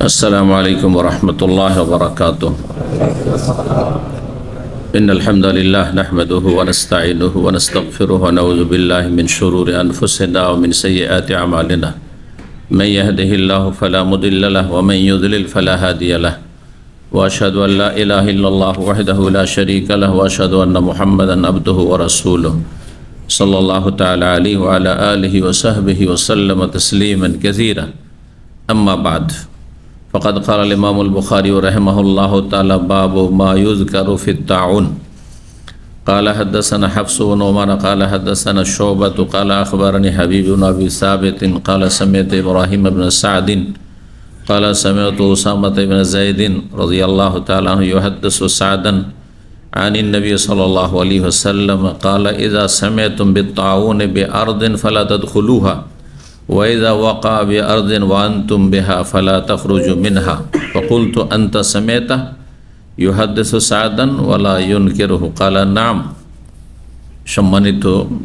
अस्सलामु अलैकुम वरहमतुल्लाहि वबरकातुह। इन्नल हम्दुलिल्लाह नहमदुहु व नस्तईनुहु व नस्तगफिरुहु व नऊज़ु बिल्लाहि मिन शुरूरि अनफुसिना व मिन सय्यिआति अमालिना। मन यहदिहिल्लाहु फला मुदिल्ल लहु व मन युद्लिल फला हादिय लहु व अशहदु अन ला इलाहा इल्लल्लाहु वहदहु ला शरीका लहु व अशहदु अन्न मुहम्मदन अब्दुहु व रसूलुहु सल्लल्लाहु तआला अलैहि व अला आलिहि व सहबिहि व सल्लम तस्लीमन कसीरा। अम्मा बाद फ़क़द क़ाल इमामुल बुख़ारी रहमहुल्लाहु तआला बाबु मा युज़करु फ़ित्ताउन। क़ाल हद्दसना हफ़्स बिन उमर क़ाल हद्दसना शुअबा क़ाल अख़बरनी हबीब बिन अबी साबित क़ाल समिअतु इब्राहीम बिन सअद क़ाल समिअतु उसामा बिन ज़ैद रज़ियल्लाहु तआला अन्हु युहद्दिसु सअदन अन नबी सल्लल्लाहु अलैहि वसल्लम क़ाल इज़ा समिअतुम बित्ताउन बिअर्दिन फ़ला तदख़ुलूहा वइज़ा वक़अ बिअर्दिन व अंतुम बिहा फ़ला तख़रुजू मिन्हा फ़क़ुल्तु अंत समिअता युहद्दिसु सअदन वला युनकिरुहु क़ाल नाम। सम्मानित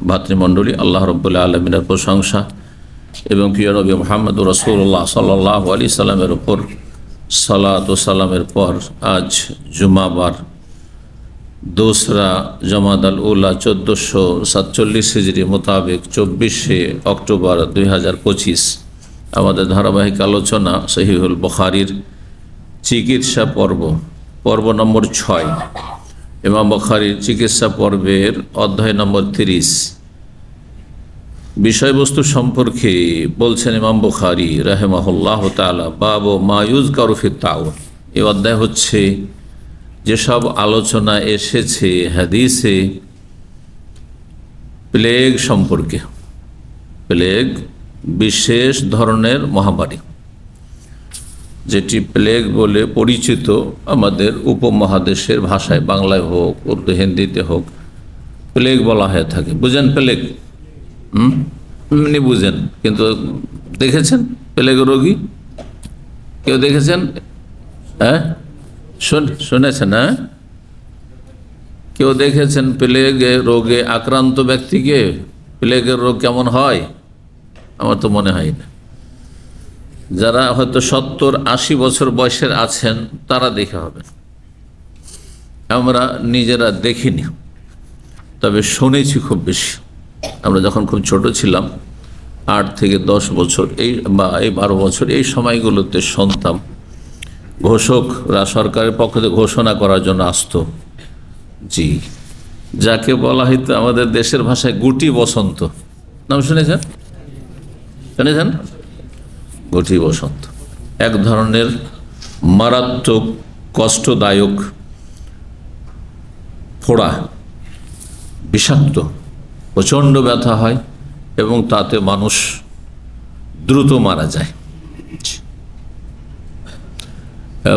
भातृमंडলী, আল্লাহ রাব্বুল আলামিনের প্রশংসা এবং প্রিয় নবী মুহাম্মদ রাসূলুল্লাহ সাল্লাল্লাহু আলাইহি সাল্লামের উপর সালাত ও সালামের পর আজ জুমাবার दूसरा जमादाल उला 1447 हिजरी मुताबिक 24 अक्टोबर 2025 हमारे धारावाहिक आलोचना सहीहुल बुखारीर चिकित्सा पर्व नम्बर 6 इमाम बुखारीर चिकित्सा पर्वेर अध्याय नम्बर 30 विषय वस्तु सम्पर्के बोलছেন इमाम बुखारी रहमाहुल्लाह ताआला बाबु मा युज़करु फित्ताउन। এই অধ্যায় হচ্ছে যেসব আলোচনা এসেছে হাদিসে প্লেগ সম্পর্কে। প্লেগ বিশেষ ধরনের মহামারী, যেটি প্লেগ বলে পরিচিত আমাদের উপমহাদেশের ভাষায়, বাংলায় হোক উর্দু হিন্দিতে হোক প্লেগ বলা হয়ে থাকে। বুঝেন প্লেগ? এমনি বুঝেন, কিন্তু দেখেছেন প্লেগ রোগী? কেউ দেখেছেন? হ্যাঁ, শুনেছেন? হ্যাঁ, কেউ দেখেছেন প্লেগ রোগে আক্রান্ত ব্যক্তিকে? প্লেগের রোগ কেমন হয়? আমার তো মনে হয় না। যারা হয়তো 70-80 বছর বয়সের আছেন তারা দেখে হবে। আমরা নিজেরা দেখিনি, তবে শুনেছি খুব বেশি। আমরা যখন খুব ছোট ছিলাম, 8 থেকে 10 বছর এই 12 বছর এই সময়গুলোতে শুনতাম ঘোষকরা সরকারের পক্ষ থেকে ঘোষণা করার জন্য আসতো, জি, যাকে বলা হয়তো আমাদের দেশের ভাষায় গুটি বসন্ত। নাম শুনেছেন? গুটি বসন্ত এক ধরনের মারাত্মক কষ্টদায়ক ফোড়া, বিষাক্ত, প্রচণ্ড ব্যথা হয় এবং তাতে মানুষ দ্রুত মারা যায়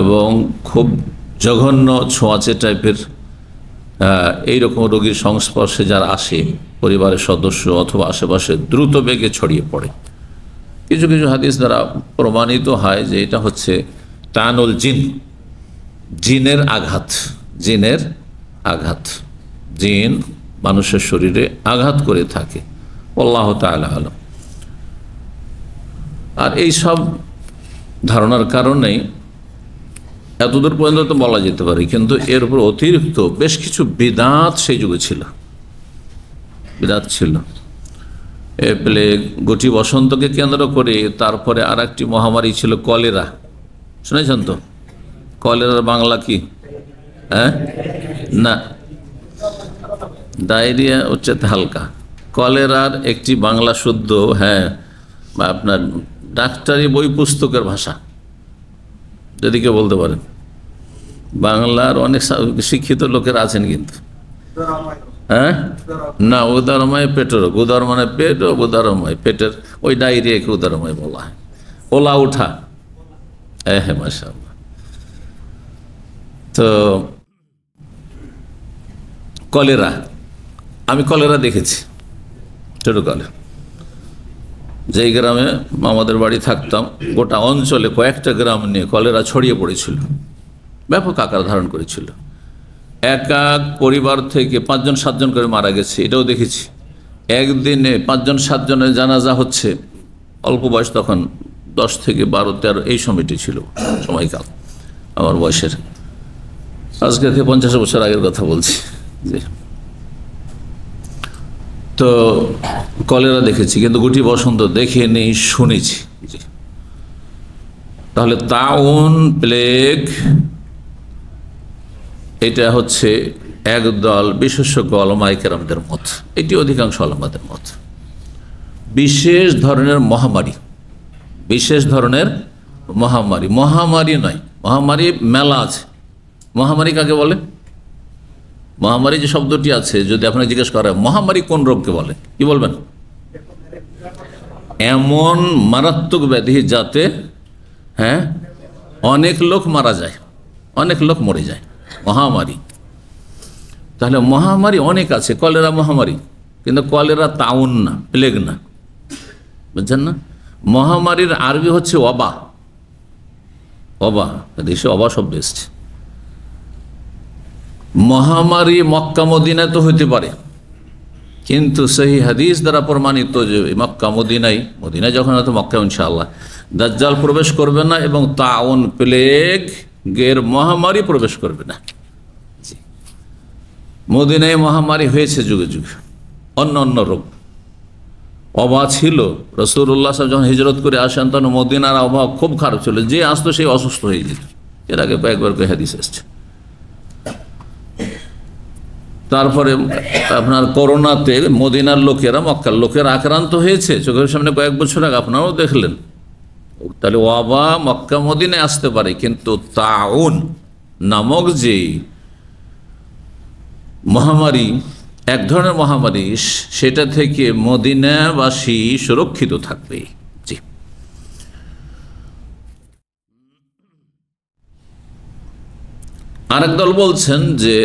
এবং খুব জঘন্য ছোঁয়াচে টাইপের এইরকম রোগীর সংস্পর্শে যারা আসে, পরিবারের সদস্য অথবা আশেপাশে, দ্রুত বেগে ছড়িয়ে পড়ে। কিছু কিছু হাদিস দ্বারা প্রমাণিত হয় যে এটা হচ্ছে তানুল জিন, জিনের আঘাত। জিন মানুষের শরীরে আঘাত করে থাকে, আল্লাহু তাআলা আলাম। আর এই সব ধারণার কারণেই এতদূর পর্যন্ত তো বলা যেতে পারে, কিন্তু এর উপর অতিরিক্ত বেশ কিছু বিদাত সেই যুগে ছিল। প্লেগ, গুটি বসন্তকে কেন্দ্র করে তারপরে আর একটি মহামারী ছিল কলেরা। শুনেছেন তো? কলেরার বাংলা কি? হ্যাঁ, না, ডায়রিয়া হচ্ছে হালকা। কলেরার একটি বাংলা শুদ্ধ, হ্যাঁ, আপনার ডাক্তারি বই পুস্তকের ভাষা যদি কেউ বলতে পারেন। বাংলার অনেক শিক্ষিত লোকের আছেন, কিন্তু হ্যাঁ, না, উদারময় পেটের রোগ, উদার মানে পেট, উদারময় পেটের, ওই ডায়রিয়াকে উদারময় বলা হয়। ওলা উঠা, হ্যাঁ, মাশাআল্লাহ। তো কলেরা, আমি কলেরা দেখেছি ছোটকালে। যেই গ্রামে আমাদের বাড়ি থাকতাম, গোটা অঞ্চলে কয়েকটা গ্রাম নিয়ে কলেরা ছড়িয়ে পড়েছিল, ব্যাপক আকার ধারণ করেছিল। এক এক পরিবার থেকে 5-7 জন করে মারা গেছে, এটাও দেখেছি। একদিনে 5-7 জনের জানাজা হচ্ছে, অল্প বয়স তখন 10 থেকে 12-13 এই সময়টি ছিল সময়কাল আমার বয়সের। আজকে থেকে 50 বছর আগের কথা বলছি। জি, তো কলেরা দেখেছি কিন্তু গুটি বসন্ত দেখিনি, শুনেছি। জি, তাহলে তাউন, প্লেগ এটা হচ্ছে একদল বিশেষজ্ঞ ওলামায়ে কেরামদের মত, এটি অধিকাংশ ওলামাদের মত। বিশেষ ধরনের মহামারী, বিশেষ ধরনের মহামারী, মহামারী নয়, মহামারী মেলা আছে। মহামারী কাকে বলে? মহামারী যে শব্দটি আছে, যদি আপনাকে জিজ্ঞেস করা হয় মহামারী কোন রোগকে বলে, কি বলবেন? এমন মারাত্মক ব্যাধি যাতে অনেক লোক মারা যায়, অনেক লোক মরে যায়, মহামারী। তাহলে মহামারী অনেক আছে। কলেরা মহামারী, কিন্তু কলেরা তাউন না, প্লেগ না, বুঝছেন না? মহামারীর আরবি হচ্ছে ওবা। ওবা, দেশে ওবা শব্দ এসছে। মহামারী মক্কা মদিনায় তো হইতে পারে, কিন্তু সেই হাদিস দ্বারা প্রমাণিত যে মক্কা মদিনায় যখন হয়তো মক্কা ইনশাআল্লাহ দাজ্জাল প্রবেশ করবে না এবং তাউন, প্লেগ এর মহামারী প্রবেশ করবে না। মদিনায় মহামারী হয়েছে যুগে যুগে, অন্য অন্য রোগ। অবা ছিল, রাসূলুল্লাহ সাল্লাল্লাহু আলাইহি ওয়াসাল্লাম যখন হিজরত করে আসেন তখন মদিনার আবহাওয়া খুব খারাপ ছিল, যে আসতো সেই অসুস্থ হয়ে যেত। এর আগে কয়েকবার হাদিস এসছে। তারপরে আপনার করোনাতে মদিনার লোকেরা, মক্কার লোকেরা আক্রান্ত হয়েছে, চোখের সামনে কয়েক বছর আগে আপনারাও দেখলেন। তাহলে ওয়াবা মক্কা মদিনায় আসতে পারে, কিন্তু তাউন নামক যে মহামারী, এক ধরনের মহামারী, সেটা থেকে মদিনাবাসী সুরক্ষিত থাকবে। জি, আরেক দল বলছেন যে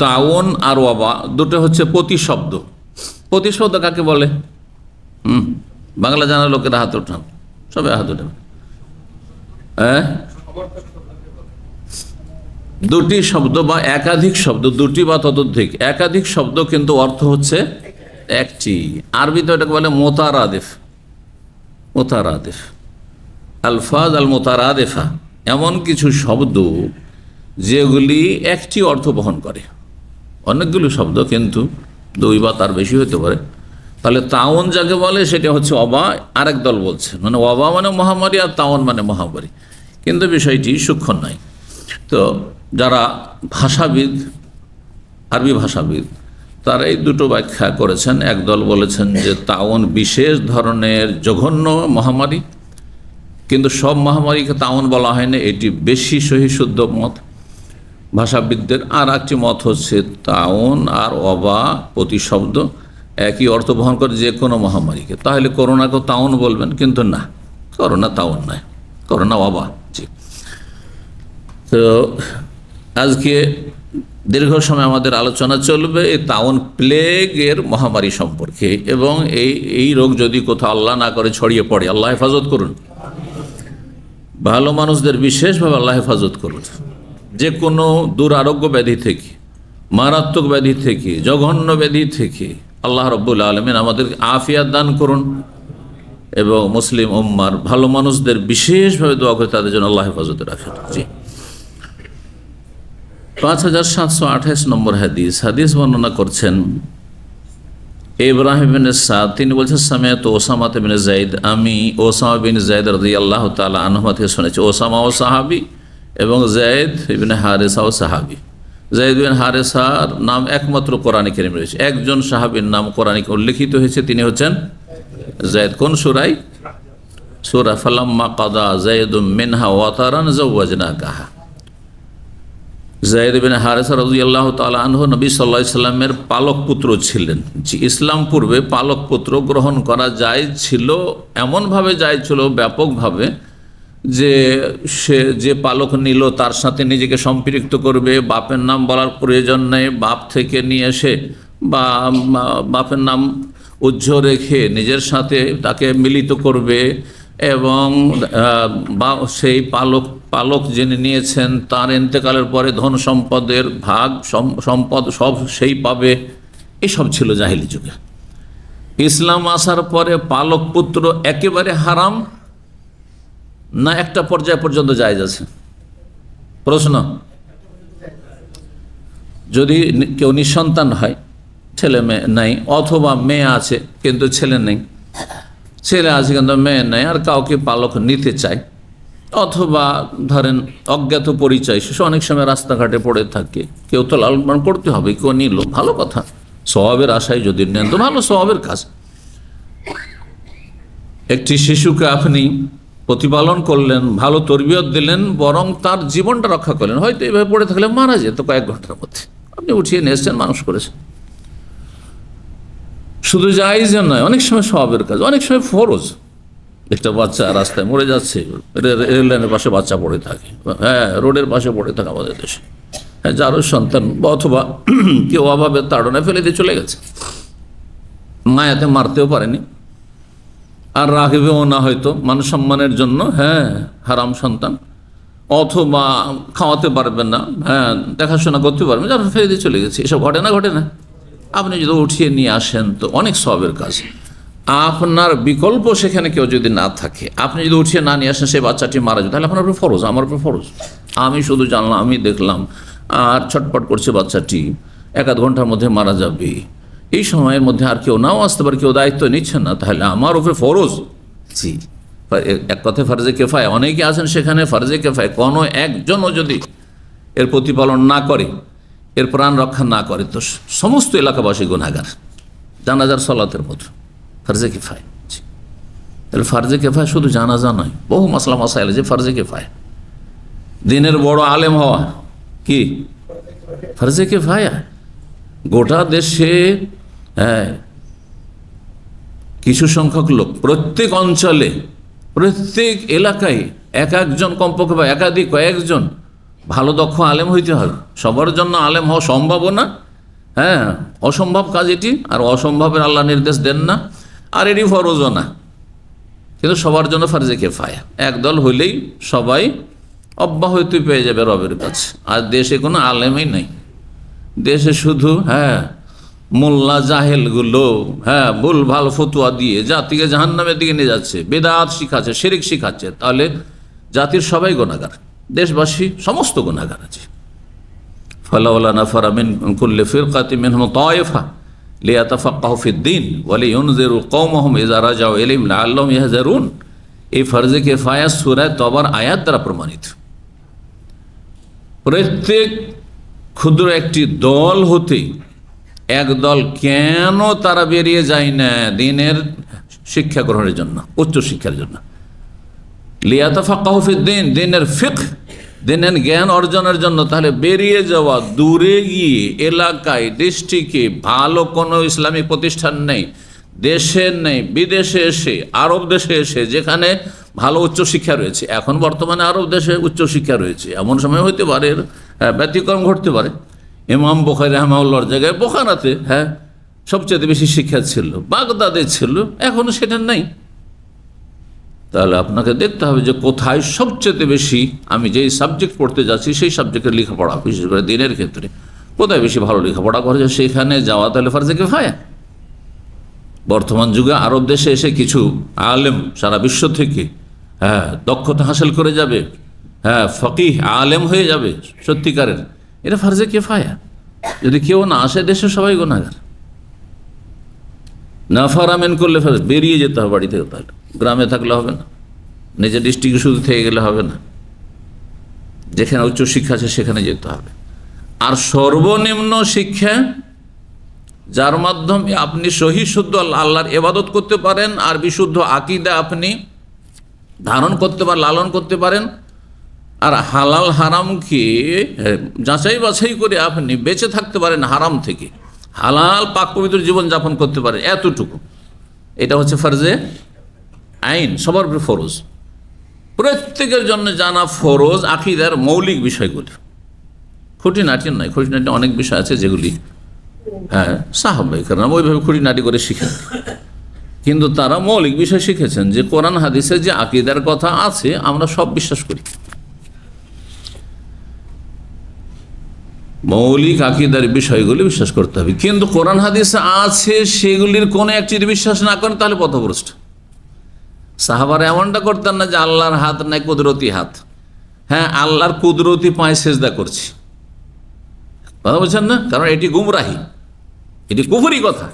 তাউন আর ওয়াবা দুটো হচ্ছে প্রতিশব্দ। প্রতিশব্দ কাকে বলে? বাংলা জানার লোকেরা হাত ওঠান, সবাই হাত ওঠান। দুটি শব্দ বা একাধিক শব্দ, দুটি বা ততোধিক, একাধিক শব্দ কিন্তু অর্থ হচ্ছে একটি। আরবিতে এটাকে বলে মোতারাদিফ। মোতারাদিফ, আলফাজ আল মোতারাদিফা, এমন কিছু শব্দ যেগুলি একটি অর্থ বহন করে। অনেকগুলো শব্দ কিন্তু দুই বা তার বেশি হতে পারে। তাহলে তাউন যাকে বলে সেটা হচ্ছে ওবা। আরেক দল বলছে মানে ওবা মানে মহামারী আর তাউন মানে মহামারী, কিন্তু বিষয়টি সূক্ষ্ম নয়। তো যারা ভাষাবিদ, আরবি ভাষাবিদ, তারা এই দুটো ব্যাখ্যা করেছেন। একদল বলেছেন যে তাউন বিশেষ ধরনের জঘন্য মহামারী, কিন্তু সব মহামারীকে তাউন বলা হয় না, এটি বেশি সহি শুদ্ধ মত ভাষাবিদদের। আর একটি মত হচ্ছে তাউন আর ওবা প্রতিশব্দ একই অর্থ বহন করে যে কোনো মহামারীকে। তাহলে করোনাকেও তাউন বলবেন, কিন্তু না, করোনা তাউন নয়, করোনা ওবা। জি, তো আজকে দীর্ঘ সময় আমাদের আলোচনা চলবে এই তাউন, প্লেগের মহামারী সম্পর্কে, এবং এই রোগ যদি কোথাও আল্লাহ না করে ছড়িয়ে পড়ে, আল্লাহ হেফাজত করুন, ভালো মানুষদের বিশেষভাবে আল্লাহ হেফাজত করুন, যে কোনো দুরারোগ্য ব্যাধি থেকে, মারাত্মক ব্যাধি থেকে, জঘন্য ব্যাধি থেকে আল্লাহ রাব্বুল আলামিন আমাদের আফিয়াত দান করুন, এবং মুসলিম উম্মার ভালো মানুষদের বিশেষভাবে দোয়া করে তাদের জন্য আল্লাহ হেফাজতে রাখেন। জি, 5728 নম্বর হাদিস বর্ণনা করছেন ইব্রাহিম বিন সাদ। তিনি বলছেন সামিআতু ওসামা বিন যায়েদ, আমি ওসামা বিন যায়েদ রাদিয়াল্লাহু তাআলা আনহু থেকে শুনেছি। ওসামা ও সাহাবী এবং যায়েদ ইবনে হারেসা ও সাহাবী। যায়েদ বিন হারেসার নাম একমাত্র কোরআনে কারীমে রয়েছে, একজন সাহাবীর নাম কোরআনে উল্লেখিত হয়েছে, তিনি হচ্ছেন যায়েদ। কোন সূরায়? সূরা ফালাম্মা কাদা যায়েদুম মিনহা ওয়াতারান যাওয়াজনাকাহা। যায়েদ বিন হারেসা রাদিয়াল্লাহু তাআলা আনহু নবী সাল্লাল্লাহু আলাইহি সাল্লামের পালক পুত্র ছিলেন। ইসলাম পূর্বে পালক পুত্র গ্রহণ করা যায় ছিল, এমনভাবে যায় ছিল ব্যাপকভাবে, যে সে যে পালক নিল তার সাথে নিজেকে সম্পৃক্ত করবে, বাপের নাম বলার প্রয়োজন নেই, বাপ থেকে নিয়ে এসে বা বাপের নাম উজ্জ্ব রেখে নিজের সাথে তাকে মিলিত করবে, এবং সেই পালক যিনি নিয়েছেন তার ইন্তেকালের পরে ধন সম্পদের ভাগ, সম্পদ সব সেই পাবে। এসব ছিল জাহিলি যুগে। ইসলাম আসার পরে পালক পুত্র একেবারে হারাম, না একটা পর্যায় পর্যন্ত জায়েজ আছে? প্রশ্ন, যদি কেউ নিঃসন্তান হয়, ছেলে মেয়ে নাই, অথবা মেয়ে আছে কিন্তু ছেলে নেই, ছেলে আছে কিন্তু মেয়ে নেই, আর কাউকে পালক নিতে চায়, অথবা ধরেন অজ্ঞাত পরিচয় শিশু অনেক সময় রাস্তাঘাটে পড়ে থাকে, কেউ তো লালন পালন করতে হবে, কেউ নিল, ভালো কথা, স্বভাবের আশায় যদি নেন তো ভালো, স্বভাবের কাজ। একটি শিশুকে আপনি প্রতিপালন করলেন, ভালো তরবিয়ত দিলেন, বরং তার জীবনটা রক্ষা করলেন। হয়তো এইভাবে পড়ে থাকলে মারা যেত কয়েক ঘন্টার মধ্যে, আপনি উঠিয়ে নিয়ে এসছেন, মানুষ করেছেন। শুধু জায়েজ নয়, অনেক সময় স্বভাবের কাজ, অনেক সময় ফরজ। একটা বাচ্চা রাস্তায় মরে যাচ্ছে, রেল লাইনের পাশে বাচ্চা পড়ে থাকে, হ্যাঁ, রোডের পাশে পড়ে থাকে আমাদের দেশে, হ্যাঁ, যারও সন্তান অথবা কেউ অভাবে তাড়নায় ফেলে দিয়ে চলে গেছে, মায়াতে মারতেও পারেনি, আর রাখবেও না হয়তো মানুষ সম্মানের জন্য, হ্যাঁ, হারাম সন্তান, অথবা খাওয়াতে পারবেন না, হ্যাঁ, দেখাশোনা করতে পারবেন, যারা ফেলে দিয়ে চলে গেছে। এসব ঘটে না? ঘটে না? আপনি যদি উঠিয়ে নিয়ে আসেন তো অনেক সওয়াবের কাজ। আপনার বিকল্প সেখানে কেউ যদি না থাকে, আপনি যদি উঠিয়ে না নিয়ে আসেন, সেই বাচ্চাটি মারা যায়, তাহলে আপনার উপরে ফরজ, আমার উপরে ফরজ। আমি শুধু জানলাম, আমি দেখলাম, আর ছটপট করছে বাচ্চাটি, 1-8 ঘন্টার মধ্যে মারা যাবে, এই সময়ের মধ্যে আর কেউ নাও আসতে পারে, কেউ দায়িত্ব নিচ্ছে না, তাহলে আমার উপরে ফরজ। জি, এক কথায় ফার্জে কেফায়া, অনেকে আছেন সেখানে ফার্জে কেফায়া, কোনো একজনও যদি এর প্রতিপালন না করে, এর প্রাণ রক্ষা না করে, তো সমস্ত এলাকাবাসী গুনাহগার, জানাজার সালাতের মতো। ফার্জে কিফায়া, তাহলে ফার্জে কিফায়া শুধু জানাজা নয়, বহু মাসলা মাসাইল যে ফার্জে কিফায়া। দিনের বড় আলেম হওয়া কি ফার্জে কিফায়া? গোটা দেশে, হ্যাঁ, কিছু সংখ্যক লোক, প্রত্যেক অঞ্চলে, প্রত্যেক এলাকায় এক একজন, কমপক্ষে বা একাধিক কয়েকজন ভালো দক্ষ আলেম হইতে হবে। সবার জন্য আলেম হওয়া সম্ভব না, হ্যাঁ, অসম্ভব কাজ এটি, আর অসম্ভবের আল্লাহ নির্দেশ দেন না, আর এটি ফরজও না, কিন্তু সবার জন্য ফার্জে কিফায়া। একদল হইলেই সবাই অব্যাহতি পেয়ে যাবে রবের কাছে। আর দেশে কোনো আলেমই নাই, দেশে শুধু, হ্যাঁ, মোল্লা জাহেলগুলো, হ্যাঁ, ভুল ভাল ফতুয়া দিয়ে জাতিকে জাহান্নামের দিকে নিয়ে যাচ্ছে, বেদাত শিখাচ্ছে, শিরিক শিখাচ্ছে, তাহলে জাতির সবাই গুনাহগার, দেশবাসী সমস্ত গুনাহগার আছে। ফালাউলা নাফারা মিন কুল্লি ফিরকাতিন মিনহুম তায়েফা লিয়াতাফাক্কাহু ফিদ-দীন ওয়া লিইউনযিরু কওমাহুম ইযা রাজাউ ইলাইহিম লাআল্লাহুম ইয়াহযারুন। এই ফরজে কিফায়া সূরা তওবার আয়াত দ্বারা প্রমাণিত। প্রত্যেক ক্ষুদ্র একটি দল হতে একদল কেন তারা বেরিয়ে যায় না দ্বীনের শিক্ষা গ্রহণের জন্য, উচ্চ শিক্ষার জন্য? লিয়াতাফাক্কাহু ফিদ-দীন, দ্বীনের ফিকহ, দ্বীনের জ্ঞান অর্জনের জন্য। তাহলে বেরিয়ে যাওয়া, দূরে গিয়ে এলাকায়, ডিস্ট্রিক্টে ভালো কোনো ইসলামিক প্রতিষ্ঠান নেই, দেশে নেই, বিদেশে এসে, আরব দেশে এসে, যেখানে ভালো উচ্চশিক্ষা রয়েছে। এখন বর্তমানে আরব দেশে উচ্চশিক্ষা রয়েছে, এমন সময় হইতে পারে, ব্যতিক্রম ঘটতে পারে। ইমাম বুখারী রাহিমাহুল্লাহর জায়গায় বোখারাতে, হ্যাঁ, সবচেয়ে বেশি শিক্ষা ছিল, বাগদাদে ছিল, এখনো সেটা নেই। তাহলে আপনাকে দেখতে হবে যে কোথায় সবচেয়ে বেশি, আমি যেই সাবজেক্ট পড়তে যাচ্ছি সেই সাবজেক্টের লেখাপড়া, বিশেষ করে দিনের ক্ষেত্রে কোথায় বেশি ভালো লেখাপড়া করা যায়, সেখানে যাওয়া তাহলে ফারজে কিফায়া। বর্তমান যুগে আরব দেশে এসে কিছু আলেম সারা বিশ্ব থেকে, হ্যাঁ, দক্ষতা হাসিল করে যাবে, হ্যাঁ, ফকিহ আলেম হয়ে যাবে সত্যিকারের, এটা ফারজে কিফায়া। যদি কেউ না আসে, দেশে সবাই গুনাহগার। নাফারা মিন কুল্লি ফিরকাতিন, বেরিয়ে যেতে হবে বাড়ি থেকে। তাহলে গ্রামে থাকলে হবে না, নিজের ডিস্ট্রিক্টে শুধু থেকে গেলে হবে না, যেখানে উচ্চশিক্ষা আছে সেখানে যেতে হবে। আর সর্বনিম্ন শিক্ষা, যার মাধ্যমে আপনি সহি শুদ্ধ আল্লাহর ইবাদত করতে পারেন, আর বিশুদ্ধ আকীদা আপনি ধারণ করতে পারেন, লালন করতে পারেন, আর হালাল হারামকে যাচাই বাছাই করে আপনি বেঁচে থাকতে পারেন হারাম থেকে, হালাল পাক পবিত্র জীবনযাপন করতে পারেন, এতটুকু, এটা হচ্ছে ফরজে আইন, সবার উপরে ফরজ, প্রত্যেকের জন্য জানা ফরজ আকীদার মৌলিক বিষয়গুলি। খুঁটিনাটি নয়, খুঁটিনাটি অনেক বিষয় আছে যেগুলি, হ্যাঁ, সাহাবায়ে কেরাম ওইভাবে খুঁটিনাটি করে শিখেন, কিন্তু তারা মৌলিক বিষয় শিখেছেন, যে কোরআন হাদিসে যে আকীদার কথা আছে আমরা সব বিশ্বাস করি, মৌলিক আকীদার বিষয়গুলি বিশ্বাস করতে হবে। কিন্তু কোরআন হাদিসে আছে সেগুলির কোনো একটির বিশ্বাস না করেন তাহলে পথভ্রষ্ট। সাহাবারা এমনটা করতেন না যে আল্লাহর হাত নাই কুদরতি হাত, হ্যাঁ আল্লাহর কুদরতি পায়ে সেজদা করছি, কথা বলছেন না? কারণ এটি গুমরাহি, এটি কুফরি কথা।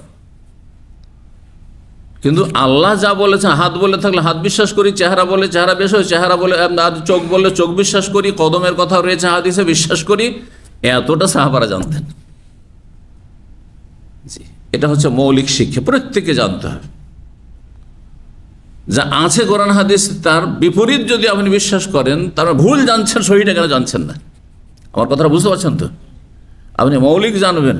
কিন্তু আল্লাহ যা বলেছেন, হাত বলে থাকলে হাত বিশ্বাস করি, চেহারা বলে চেহারা বিশ্বাস, চেহারা বলে চোখ বলে চোখ বিশ্বাস করি, কদমের কথা রয়েছে হাদিসে বিশ্বাস করি, এতটা সাহাবারা জানতেন। জি, এটা হচ্ছে মৌলিক শিক্ষা, প্রত্যেকে জানতে হবে। যা আছে কোরআন হাদিস তার বিপরীত যদি আপনি বিশ্বাস করেন, তার ভুল জানছেন, সহিটা কেন জানছেন না? আমার কথাটা বুঝতে পারছেন তো? আপনি মৌলিক জানবেন,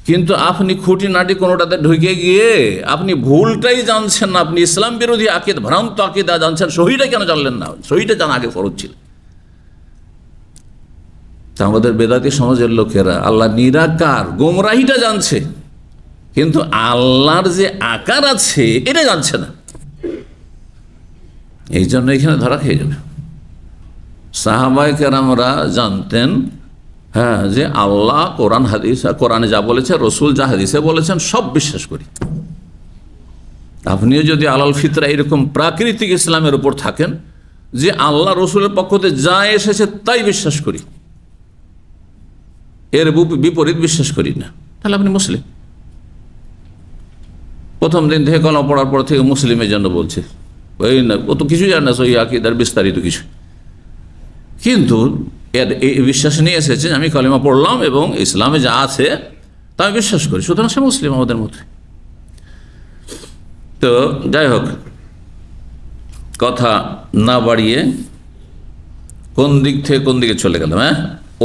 কিন্তু আপনি খুঁটিনাটি কোনোটাতে ঢুকে গিয়ে আপনি ভুলটাই জানছেন না, আপনি ইসলাম বিরোধী আকিদ, ভ্রান্ত আকিদা জানছেন, সহিটা কেন জানলেন না? সহিটা জানা আগে ফরজ ছিল। তা আমাদের বেদাতি সমাজের লোকেরা আল্লাহ নিরাকার, গোমরাহিটা জানছে, কিন্তু আল্লাহর যে আকার আছে এটা জানছে না। এই জন্য এখানে ধরা খেয়ে যাবে। সাহাবায়ে কেরামরা জানতেন, হ্যাঁ, যে আল্লাহ কোরআন হাদিস, কোরআনে যা বলেছে, রসুল যা হাদিসে বলেছেন, সব বিশ্বাস করি। আপনিও যদি আলাল ফিতরা এরকম প্রাকৃতিক ইসলামের উপর থাকেন যে আল্লাহ রসুলের পক্ষ থেকে যা এসেছে তাই বিশ্বাস করি, এর বিপরীত বিশ্বাস করি না, তাহলে আপনি মুসলিম। প্রথম দিন থেকে কলমা পড়ার পর থেকে মুসলিমের জন্য বলছে, ওই না ও তো কিছু জানে না, সই আকিদার বিস্তারিত কিছু, কিন্তু এর এই বিশ্বাস নিয়ে এসেছে আমি কলিমা পড়লাম এবং ইসলামে যা আছে তা আমি বিশ্বাস করি, সুতরাং সে মুসলিম আমাদের মতো। তো যাই হোক, কথা না বাড়িয়ে কোন দিক থেকে কোন দিকে চলে গেলাম। হ্যাঁ,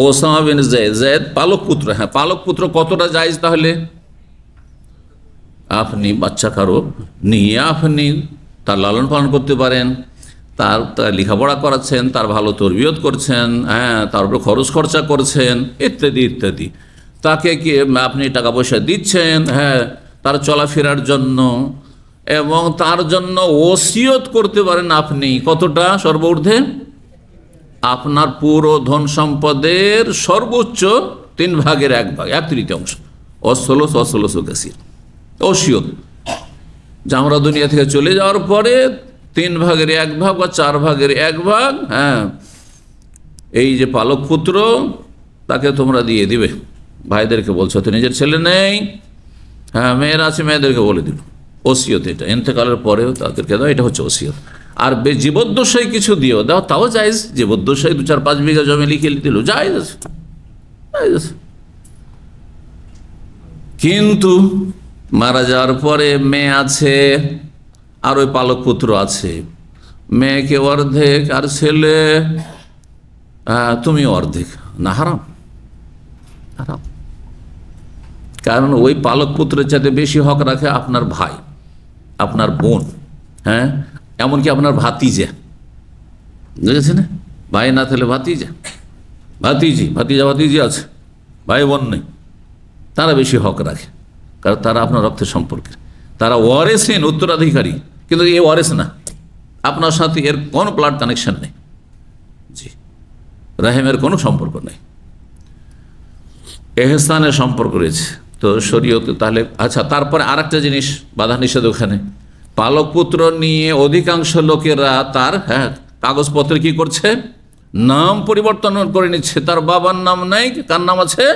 ওসামা বিন যায়েদ, যায়েদ পালক পুত্র। হ্যাঁ, পালক পুত্র কতটা জায়েজ? তাহলে আপনি বাচ্চা কারো নিয়ে আপনি তার লালন পালন করতে পারেন, তার লেখাপড়া করাচ্ছেন, তার ভালো তরবিয়ত করছেন, হ্যাঁ, তার উপর খরচ খরচা করছেন, ইত্যাদি ইত্যাদি। তাকে কি আপনি টাকা পয়সা দিচ্ছেন, হ্যাঁ, তার চলাফেরার জন্য, এবং তার জন্য ওসিয়ত করতে পারেন আপনি কতটা? সর্বঊর্ধ্বে আপনার পুরো ধন সম্পদের সর্বোচ্চ 1/3, 1/3 অসলস কাসির ওসিয়ত, যে আমরা দুনিয়া থেকে চলে যাওয়ার পরে 3/1 বা 4/1, হ্যাঁ, এই যে পালক পুত্র তাকে তোমরা দিয়ে দিবে। ভাইদেরকে বলছো, তো নিজের ছেলে নেই, হ্যাঁ, মেয়েরা আছে, মেয়েদেরকে বলে দিল ওসিয়ত। এটা ইন্তেকালের পরেও তাদেরকে দাও, এটা হচ্ছে ওসিয়ত। আর জীবদ্দশায় কিছু দিও দাও, তাও জায়েজ। জীবদ্দশায় 2-4-5 বিঘা জমি লিখে দিল, জায়েজ আছে, জায়েজ আছে। কিন্তু মারা যাওয়ার পরে মেয়ে আছে আর ওই পালক পুত্র আছে, মেয়েকে অর্ধেক আর ছেলে তুমি অর্ধেক, না হারাম? হারাম। কারণ ওই পালক পুত্রের চাইতে বেশি হক রাখে আপনার ভাই, আপনার বোন, হ্যাঁ, এমনকি আপনার ভাতিজা, বুঝেছে না? ভাই না থাকলে ভাতিজা, ভাতিজি আছে, ভাই বোন নেই, তারা বেশি হক রাখে, কারণ তারা আপনার রক্তের সম্পর্কে, তারা ওয়ারেসেন, উত্তরাধিকারী, কিন্তু এ ওয়ারেস না, আপনার সাথে এর কোনো ব্লাড কানেকশন নেই, জি, রাহেমের কোনো সম্পর্ক নেই, এহসানের সম্পর্ক রয়েছে। তো শরীয়তে তাহলে আচ্ছা, তারপরে আর একটা জিনিস বাধা নিষেধ ওখানে, পালক পুত্র নিয়ে অধিকাংশ লোকেরা তার, হ্যাঁ, কাগজপত্রে কি করছে? নাম পরিবর্তন করে নিচ্ছে, তার বাবার নাম নাই, কার নাম আছে?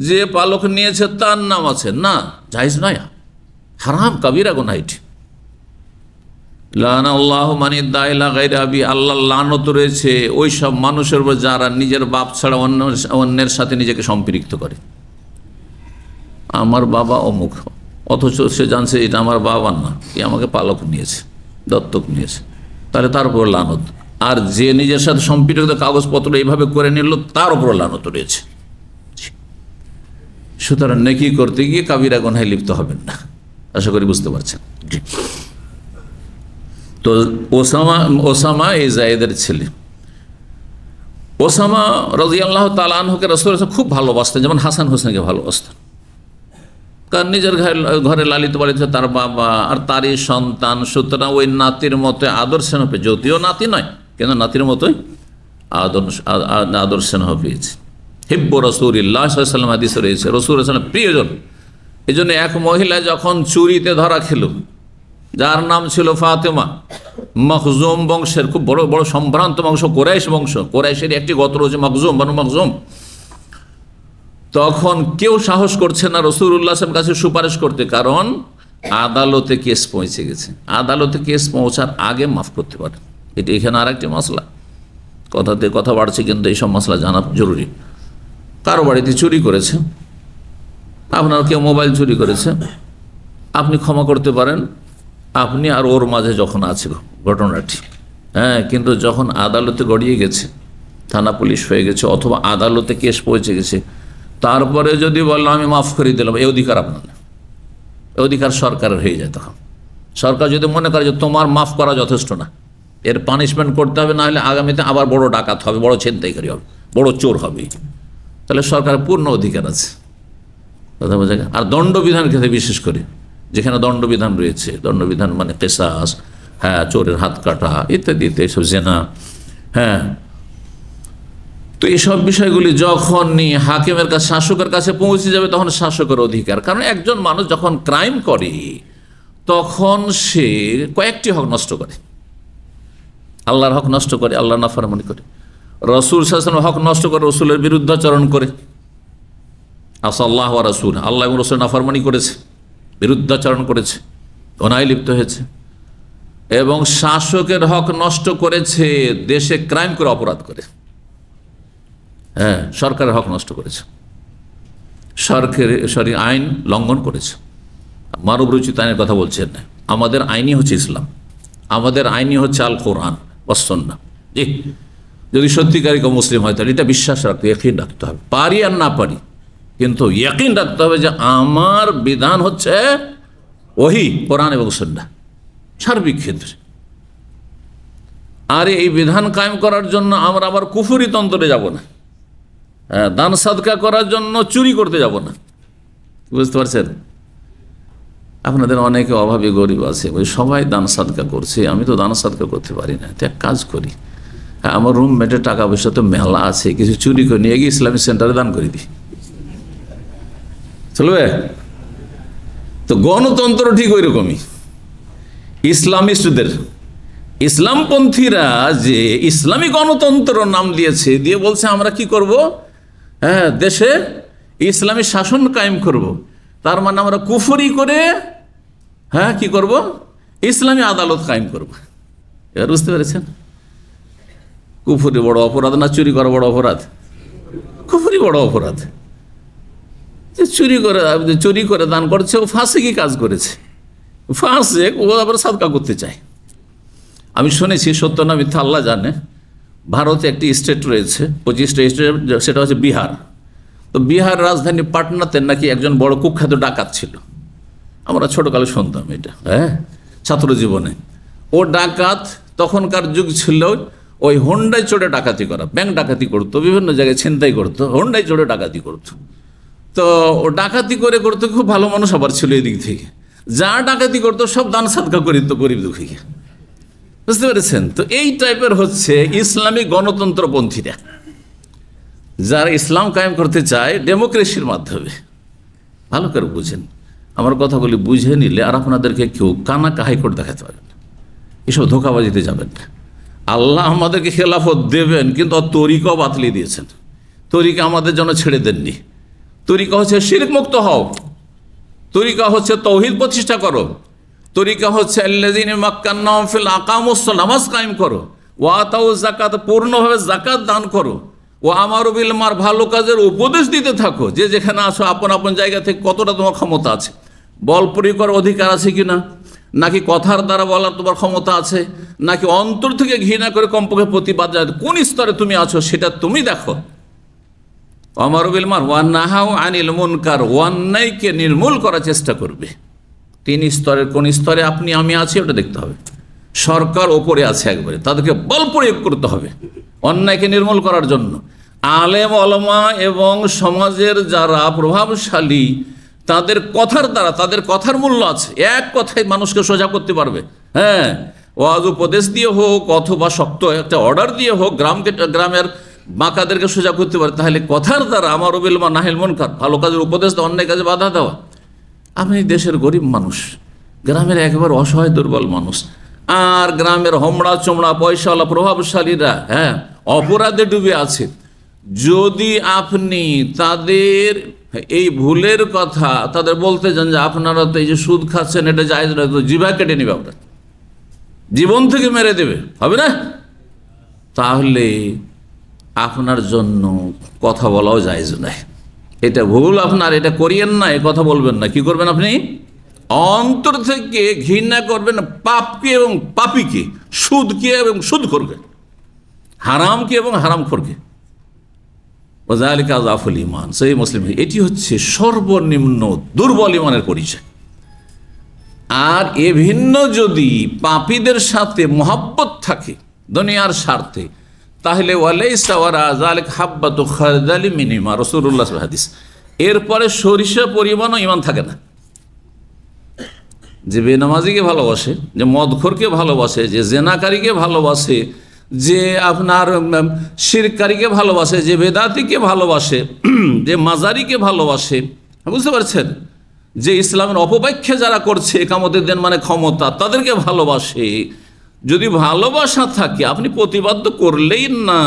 যে পালক নিয়েছে তার নাম আছে। না, জায়েজ নয়, হারাম, কাবিরা গুনাহ এটি। লানাল্লাহু মান ইদ্দাআ গায়রা আবি, আল্লাহর লানত রয়েছে ওই সব মানুষের উপর যারা নিজের বাপ ছাড়া অন্যের সাথে নিজেকে সম্পৃক্ত করে। আমার বাবা অমুক, অথচ সে জানছে এটা আমার বাবার না, এ আমাকে পালক নিয়েছে, দত্তক নিয়েছে, তাহলে তার উপর লানত। আর যে নিজের সাথে সম্পৃক্ত কাগজপত্র এইভাবে করে নিল, তার উপর লানত রয়েছে। সুতরাং নেকি করতে গিয়ে কাবিরা গুনাহে লিপ্ত হবেন না, আশা করি বুঝতে পারছেন। তো ওসামা এই যায়েদের ছেলে, ওসামা রাদিয়াল্লাহু তাআলা আনহুকে রাসূলুল্লাহ খুব ভালোবাসতেন, যেমন হাসান হোসেনকে ভালোবাসতেন। কারণ নিজের ঘরে লালিত পালিত তার বাবা আর তারই সন্তান, সুতরাং ওই নাতির মতো আদর স্নেহ পেয়ে, যদিও নাতি নয় কিন্তু নাতির মতোই আদর স্নেহ পেয়েছে। হিব্বু রাসূলিল্লাহ সাল্লাল্লাহু আলাইহি ওয়াসাল্লাম হাদিসে রয়েছে, রাসূলুল্লাহ প্রিয়জন। এই জন্য এক মহিলা যখন চুরিতে ধরা খেল, যার নাম ছিল ফাতেমা, মখজুম বংশের, খুব বড় বড় সম্ভ্রান্ত বংশ, কোরাইশ বংশ, কোরাইশের একটি গোত্র হচ্ছে মখজুম, বানু মখজুম। তখন কেউ সাহস করছে না রাসূলুল্লাহ সাল্লাল্লাহু আলাইহি ওয়াসাল্লামের কাছে সুপারিশ করতে, কারণ আদালতে কেস পৌঁছে গেছে। আদালতে কেস পৌঁছার আগে মাফ করতে পারে। এটি এখানে আর একটি মশলা, কথাতে কথা বাড়ছে, কিন্তু এইসব মশলা জানা জরুরি। কারো বাড়িতে চুরি করেছে, আপনার কেউ মোবাইল চুরি করেছে, আপনি ক্ষমা করতে পারেন, আপনি আর ওর মাঝে যখন আছে ঘটনাটি, হ্যাঁ, কিন্তু যখন আদালতে গড়িয়ে গেছে, থানা পুলিশ হয়ে গেছে, অথবা আদালতে কেস পৌঁছে গেছে, তারপরে যদি বললো আমি মাফ করে দিলাম, এই অধিকার আপনার না, এই অধিকার সরকারের হয়ে যায়। তখন সরকার যদি মনে করে যে তোমার মাফ করা যথেষ্ট না, এর পানিশমেন্ট করতে হবে, না হলে আগামীতে আবার বড় ডাকাত হবে, বড় ছিনতাইকারী হবে, বড় চোর হবে, তাহলে সরকারের পূর্ণ অধিকার আছে। কথা বোঝা যায়? আর দণ্ডবিধান ক্ষেত্রে বিশেষ করে, যেখানে দণ্ডবিধান রয়েছে, দণ্ডবিধান মানে কিসাস, হ্যাঁ, চোরের হাত কাটা ইত্যাদি, এইসব জেনা, হ্যাঁ, তো এইসব বিষয়গুলি যখনই হাকিমের কাছে, শাসকের কাছে পৌঁছে যাবে, তখন শাসকের অধিকার। কারণ একজন মানুষ যখন ক্রাইম করে, তখন সে কয়েকটি হক নষ্ট করে। আল্লাহর হক নষ্ট করে, আল্লাহ নাফরমানি করে, রাসূল সাল্লাল্লাহু আলাইহি ওয়াসাল্লামের হক নষ্ট করে, রাসূলের বিরুদ্ধাচরণ করে, আসাল্লাহ ওয়া রাসূল, আল্লাহ এবং রাসূল নাফরমানি করেছে, বিরুদ্ধাচরণ করেছে, অন্যায় লিপ্ত হয়েছে, এবং শাসকের হক নষ্ট করেছে, দেশে ক্রাইম করে, অপরাধ করে, হ্যাঁ, সরকারের হক নষ্ট করেছে, সরকারি আইন লঙ্ঘন করেছে। মানব রচিত আইনের কথা বলছেন না, আমাদের আইনই হচ্ছে ইসলাম, আমাদের আইনই হচ্ছে আল কোরআন ওয়াস সুন্নাহ। জি, যদি সত্যিকারী কেউ মুসলিম হয়, তাহলে এটা বিশ্বাস রাখতে, ইয়াকিন রাখতে হবে, পারি আর না পারি, কিন্তু ইয়াকিন রাখতে হবে যে আমার বিধান হচ্ছে ওহী, কোরআন এবং সুন্নাহ সার্বিক ক্ষেত্রে। আর এই বিধান কায়েম করার জন্য আমরা আবার কুফরি তন্ত্রে যাব না, দান সাদকা করার জন্য চুরি করতে যাব না। বুঝতে পারছেন? আপনাদের অনেকে অভাবী গরিব আছে, ওই সবাই দান সাদকা করছে, আমি তো দান সাদকা করতে পারি না, তো এক কাজ করি, হ্যাঁ, আমার রুমমেটের টাকা পয়সা তো মেলা আছে, কিছু চুরি করে নিয়ে গিয়ে ইসলামিক সেন্টারে দান করে দিই, চলবে? তো গণতন্ত্র ঠিক ওই রকমই। ইসলামিস্টদের, ইসলামপন্থীরা যে ইসলামী গণতন্ত্র নাম দিয়েছে, দিয়ে বলছে আমরা কি করব, হ্যাঁ, দেশে ইসলামী শাসন কায়েম করব, তার মানে আমরা কুফরি করে, হ্যাঁ, কি করব, ইসলামী আদালত কায়েম করব। এবার বুঝতে পেরেছেন? কুফরি বড় অপরাধ না চুরি করা বড় অপরাধ? কুফরি বড় অপরাধ। যে চুরি করে দান করছে, ও ফাসিকি কাজ করেছে, ফাসিক, ও আবার সাদকা করতে চায়। আমি শুনেছি, সত্য না মিথ্যা আল্লাহ জানে, ভারতে একটি স্টেট রয়েছে, 25টা স্টেট, সেটা হচ্ছে বিহার। তো বিহার রাজধানী পাটনাতে নাকি একজন বড় কুখ্যাত ডাকাত ছিল, আমরা ছোটকালে শুনতাম এটা, হ্যাঁ, ছাত্র জীবনে। ও ডাকাত, তখনকার যুগ ছিল ওই হোন্ডায় চড়ে ডাকাতি করা, ব্যাংক ডাকাতি করতো, বিভিন্ন জায়গায় ছিনতাই করতো, হোন্ডায় চড়ে ডাকাতি করতো। তো ও ডাকাতি করে করতো, খুব ভালো মানুষ আবার ছিল এদিক থেকে, যা ডাকাতি করতো সব দান সাদকা করিত গরিব দুঃখীকে। বুঝতে পেরেছেন? তো এই টাইপের হচ্ছে ইসলামী গণতন্ত্রপন্থীরা, যারা ইসলাম কায়েম করতে চায় ডেমোক্রেসির মাধ্যমে। ভালো করে বুঝেন, আমার কথাগুলি বুঝে নিলে আর আপনাদেরকে কেউ কানা হাইকোর্ট দেখাতে পারবেন না, এসব ধোঁকাবাজিতে যাবেন না। আল্লাহ আমাদেরকে খেলাফত দেবেন, কিন্তু তরিকাও বাতলি দিয়েছেন, তরিকা আমাদের জন্য ছেড়ে দেননি। তরিকা হচ্ছে শিরক মুক্ত হও, তরিকা হচ্ছে তৌহিদ প্রতিষ্ঠা করো, তরিকা হচ্ছে আল্লাযীনা মাক্কান্নাহুম ফিল আকামুস সালাত, নামাজ কায়েম করো, ওয়া আতাউ যাকাত, পূর্ণভাবে যাকাত দান করো, ও আমারু বিল মার, ভালো কাজের উপদেশ দিতে থাকো। যে যেখানে আসো, আপন আপন জায়গা থেকে কতটা তোমার ক্ষমতা আছে, বল প্রয়োগ করার অধিকার আছে কিনা, নাকি কথার দ্বারা বলার তোমার ক্ষমতা আছে, নাকি অন্তর থেকে ঘৃণা করে কমপক্ষে প্রতিবাদ, কোন স্তরে তুমি আছো সেটা তুমি দেখো। আমারু বিল মার ওয়া নাহাউ আনিল মুনকার, অন্যায়কে নির্মূল করার চেষ্টা করবে। 3 স্তরের কোন স্তরে আপনি আমি আছি ওটা দেখতে হবে। সরকার ওপরে আছে একবারে, তাদেরকে বল প্রয়োগ করতে হবে অন্যায়কে নির্মূল করার জন্য। আলেম ওলামা এবং সমাজের যারা প্রভাবশালী, তাদের কথার দ্বারা, তাদের কথার মূল্য আছে, এক কথায় মানুষকে সোজা করতে পারবে। হ্যাঁ, ওয়াজ উপদেশ দিয়ে হোক, অথবা শক্ত একটা অর্ডার দিয়ে হোক, গ্রামের বাঁকাদেরকে সোজা করতে পারে। তাহলে কথার দ্বারা আমারু বিল মার নাহিল মুনকার, ভালো কাজের উপদেশ দেওয়া, অন্যায় কাজে বাধা দেওয়া। আপনি দেশের গরিব মানুষ, গ্রামের একেবারে অসহায় দুর্বল মানুষ, আর গ্রামের হোমড়া চোমড়া পয়সাওয়ালা প্রভাবশালীরা অপরাধে ডুবে আছে। যদি আপনি তাদের এই ভুলের কথা তাদের বলতে যান যে আপনারা তো এই যে সুদ খাচ্ছেন এটা জায়েজ নয়, তো জিভা কেটে নেবে, আপনার জীবন থেকে মেরে দেবে, হবে না? তাহলে আপনার জন্য কথা বলাও জায়েজ নয়। এটা ভুল, আপনার এটা করিয়েন না, এ কথা বলবেন না। কি করবেন আপনি? অন্তর থেকে ঘৃণা করবেন পাপকে এবং পাপীকে, সুদকে এবং সুদখোরকে, হারামকে এবং হারামখোরকে। ওয়াযালিকা আযআফুল ঈমান, সহিহ মুসলিম। এটি হচ্ছে সর্বনিম্ন দুর্বল ঈমানের পরিচয়। আর এ ভিন্ন যদি পাপীদের সাথে মহব্বত থাকে দুনিয়ার স্বার্থে, তাহলে ওয়ালাইসা ওয়ারা যালিকা হাব্বাতু খারদালি মিন ঈমান, রাসূলুল্লাহ সাল্লাল্লাহু আলাইহি হাদিস। এরপরে সরিষা পরিমাণও ঈমান থাকে না। যে বেনামাজিকে ভালোবাসে, যে মদখোরকে ভালোবাসে, যে জেনাকারীকে ভালোবাসে, যে আপনার শিরকারীকে ভালোবাসে, যে বেদাতিকে ভালোবাসে, যে মাজারিকে ভালোবাসে, বুঝতে পারছেন? যে ইসলামের অপব্যাখ্যা যারা করছে, একামতের দিন মানে ক্ষমতা, তাদেরকে ভালোবাসে। যদি ভালোবাসা থাকে, আপনি প্রতিবাদ তো করলেই না,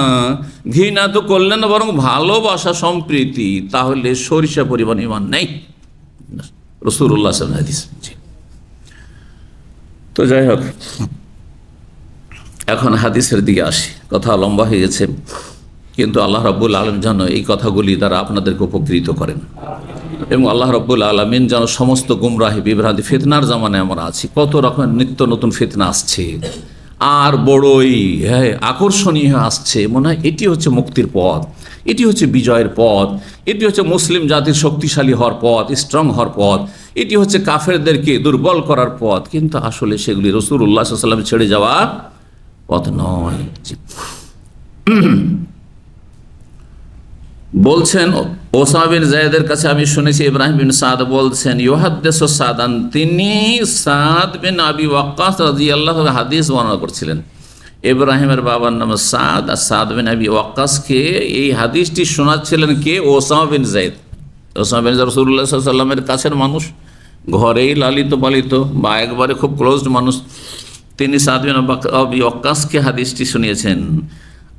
ঘৃণা তো করলেন না, বরং ভালোবাসা সম্প্রীতি, তাহলে সরিষা পরিমাণ ঈমান নেই। রাসূলুল্লাহ সাল্লাল্লাহু আলাইহি ওয়াসাল্লাম। তো যাই হোক, এখন হাদিসের দিকে আসি। কথা লম্বা হয়ে গেছে, কিন্তু আল্লাহ রাব্বুল আলামিন যেন এই কথাগুলি দ্বারা আপনাদেরকে উপকৃত করেন, এবং আল্লাহ রাব্বুল আলামিন যেন সমস্ত গুমরাহি বিভ্রান্তি, ফিতনার জামানায় আমরা আছি, কত রকমের নিত্য নতুন ফিতনা আসছে, আর বড়ই আকর্ষণীয় আসছে। মনে হয় এটি হচ্ছে মুক্তির পথ, এটি হচ্ছে বিজয়ের পথ, এটি হচ্ছে মুসলিম জাতির শক্তিশালী হওয়ার পথ, স্ট্রং হওয়ার পথ, এটি হচ্ছে কাফেরদেরকে দুর্বল করার পথ। কিন্তু আসলে সেগুলি রাসূলুল্লাহ সাল্লাল্লাহু আলাইহি ওয়াসাল্লাম ছেড়ে যাওয়া পথ নয়। বলছেন ওসামা বিন যায়েদের কাছে আমি শুনেছি, ইব্রাহিম বিন সাদ বলছেন, ইউহাদ্দিসু সাদান, তিনি সাদ বিন আবি ওয়াক্কাস রাদিয়াল্লাহু আনহু হাদিস বর্ণনা করছিলেন। ইব্রাহিমের বাবার নাম সাদ, আর সাদ বিন আবি ওয়াক্কাসকে এই হাদিসটি শোনাচ্ছিলেন কে? Osama bin Zaid. Osama bin Zaid রাসূলুল্লাহ সাল্লাল্লাহু আলাইহি ওয়াসাল্লামের কাছের মানুষ, ঘরেই লালিত পালিত বা একবারে খুব ক্লোজড মানুষ। তিনি সাদ বিন আবি ওয়াক্কাসকে হাদিসটি শুনিয়েছেন।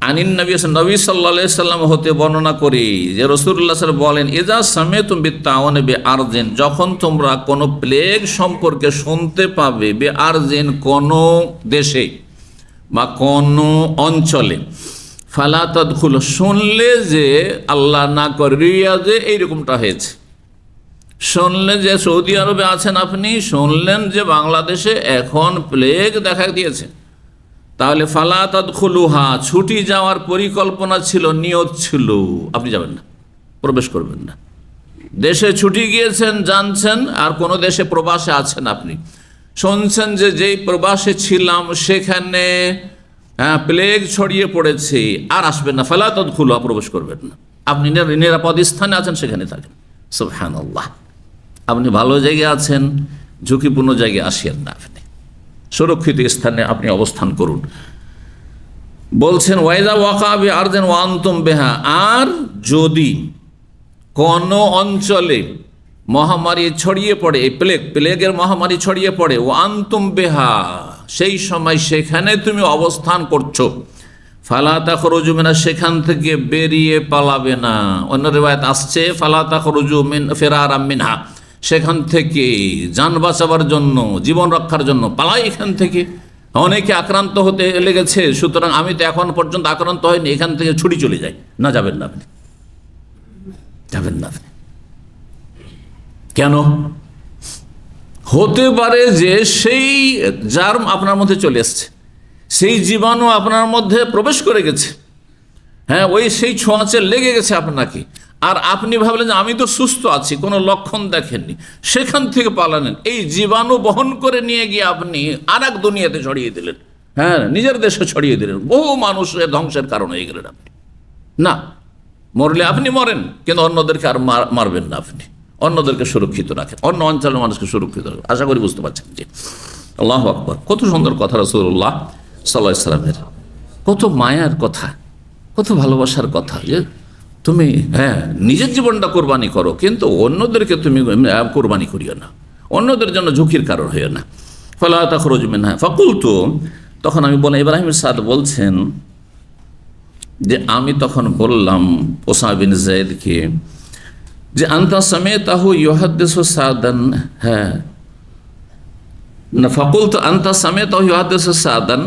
আনিন নবী সাল্লাল্লাহু আলাইহি ওয়াসাল্লাম হতে বর্ণনা করি যে রাসূলুল্লাহ সাল্লাল্লাহু আলাইহি ওয়াসাল্লাম বলেন, ইযা সামিতুম বিত্তাওয়ানি বিআরজিন, যখন তোমরা কোনো প্লেগ সম্পর্কে শুনতে পাবে, বিআরজিন কোনো দেশে বা কোনো অঞ্চলে, ফালা তাদখুলু, শুনলে যে আল্লাহ না করে রিয়াজে এইরকমটা হয়েছে, শুনলেন যে সৌদি আরবে আছেন আপনি, শুনলেন যে বাংলাদেশে এখন প্লেগ দেখা দিয়েছে, তাহলে ফালা তাদখুলুহা, ছুটি যাওয়ার পরিকল্পনা ছিল, নিয়ত ছিল, আপনি যাবেন না, প্রবেশ করবেন না। দেশে ছুটি গিয়েছেন, জানছেন, আর কোনো দেশে প্রবাসে আছেন আপনি, শুনছেন যে যেই প্রবাসে ছিলাম সেখানে প্লেগ ছড়িয়ে পড়েছে, আর আসবেন না, ফালা তাদখুলুহা, প্রবেশ করবেন না। আপনি নিরাপদ স্থানে আছেন, সেখানে থাকেন। সুবহানাল্লাহ। আপনি ভালো জায়গায় আছেন, ঝুঁকিপূর্ণ জায়গায় আসেন না, আপনি সুরক্ষিত স্থানে আপনি অবস্থান করুন। বলছেন ওয়াইদা ওয়াকা বিআরদিন ওয়া আনতুম বিহা, আর যদি কোন অঞ্চলে মহামারী ছড়িয়ে পড়ে, এই প্লেগের মহামারী ছড়িয়ে পড়ে, ওয়া আনতুম বিহা, সেই সময় সেখানে তুমি অবস্থান করছো, ফালা তাখরুজু মিনা, সেখান থেকে বেরিয়ে পালাবে না। অন্য রিওয়ায়াত আসছে ফালা তাখরুজু মিন ফিরারাম মিনহা, সেখান থেকে যান বাঁচাবার জন্য, জীবন রক্ষার জন্য পালাই এখান থেকে। অনেকে আক্রান্ত হতে লেগেছে, সুতরাং আমি তো এখন পর্যন্ত আক্রান্ত হয়নি, এখান থেকে ছুটি চলে যায় না। যাবেন না আপনি, যাবেন না আপনি। কেন? হতে পারে যে সেই জার্ম আপনার মধ্যে চলে এসছে, সেই জীবাণু আপনার মধ্যে প্রবেশ করে গেছে, ওই সেই ছোঁয়াচে লেগে গেছে আপনাকে, আর আপনি ভাবলেন যে আমি তো সুস্থ আছি, কোনো লক্ষণ দেখেননি, সেখান থেকে পালালেন, এই জীবাণু বহন করে নিয়ে গিয়ে আপনি আর এক দুনিয়াতে ছড়িয়ে দিলেন, নিজের দেশে ছড়িয়ে দিলেন, বহু মানুষের ধ্বংসের কারণ হয়ে গেলেন আপনি। না, মরলে আপনি মরেন, কিন্তু অন্যদেরকে আর মারবেন না, আপনি অন্যদেরকে সুরক্ষিত রাখেন, অন্য অঞ্চলের মানুষকে সুরক্ষিত রাখেন। আশা করি বুঝতে পারছেন যে আল্লাহু আকবার, কত সুন্দর কথা রাসূলুল্লাহ সাল্লাল্লাহু আলাইহি ওয়াসাল্লামের, কত মায়ার কথা, কত ভালোবাসার কথা, যে তুমি নিজের জীবনটা কোরবানি করো, কিন্তু অন্যদেরকে তুমি কোরবানি করিও না, অন্যদের জন্য ঝুঁকির কারণ হয়ে না। ফালা তাখরুজ মিনহা ফাকুলতু, তখন আমি বললাম, ইব্রাহিম সাদ বলছেন যে আমি তখন বললাম ওসামা বিন যায়েদকে যে আনতা সামিতাহু ইউহাদ্দিসু সাদান, হ্যাঁ না, ফাকুলতু আনতা সামিতাহু ইউহাদ্দিসু সাদান,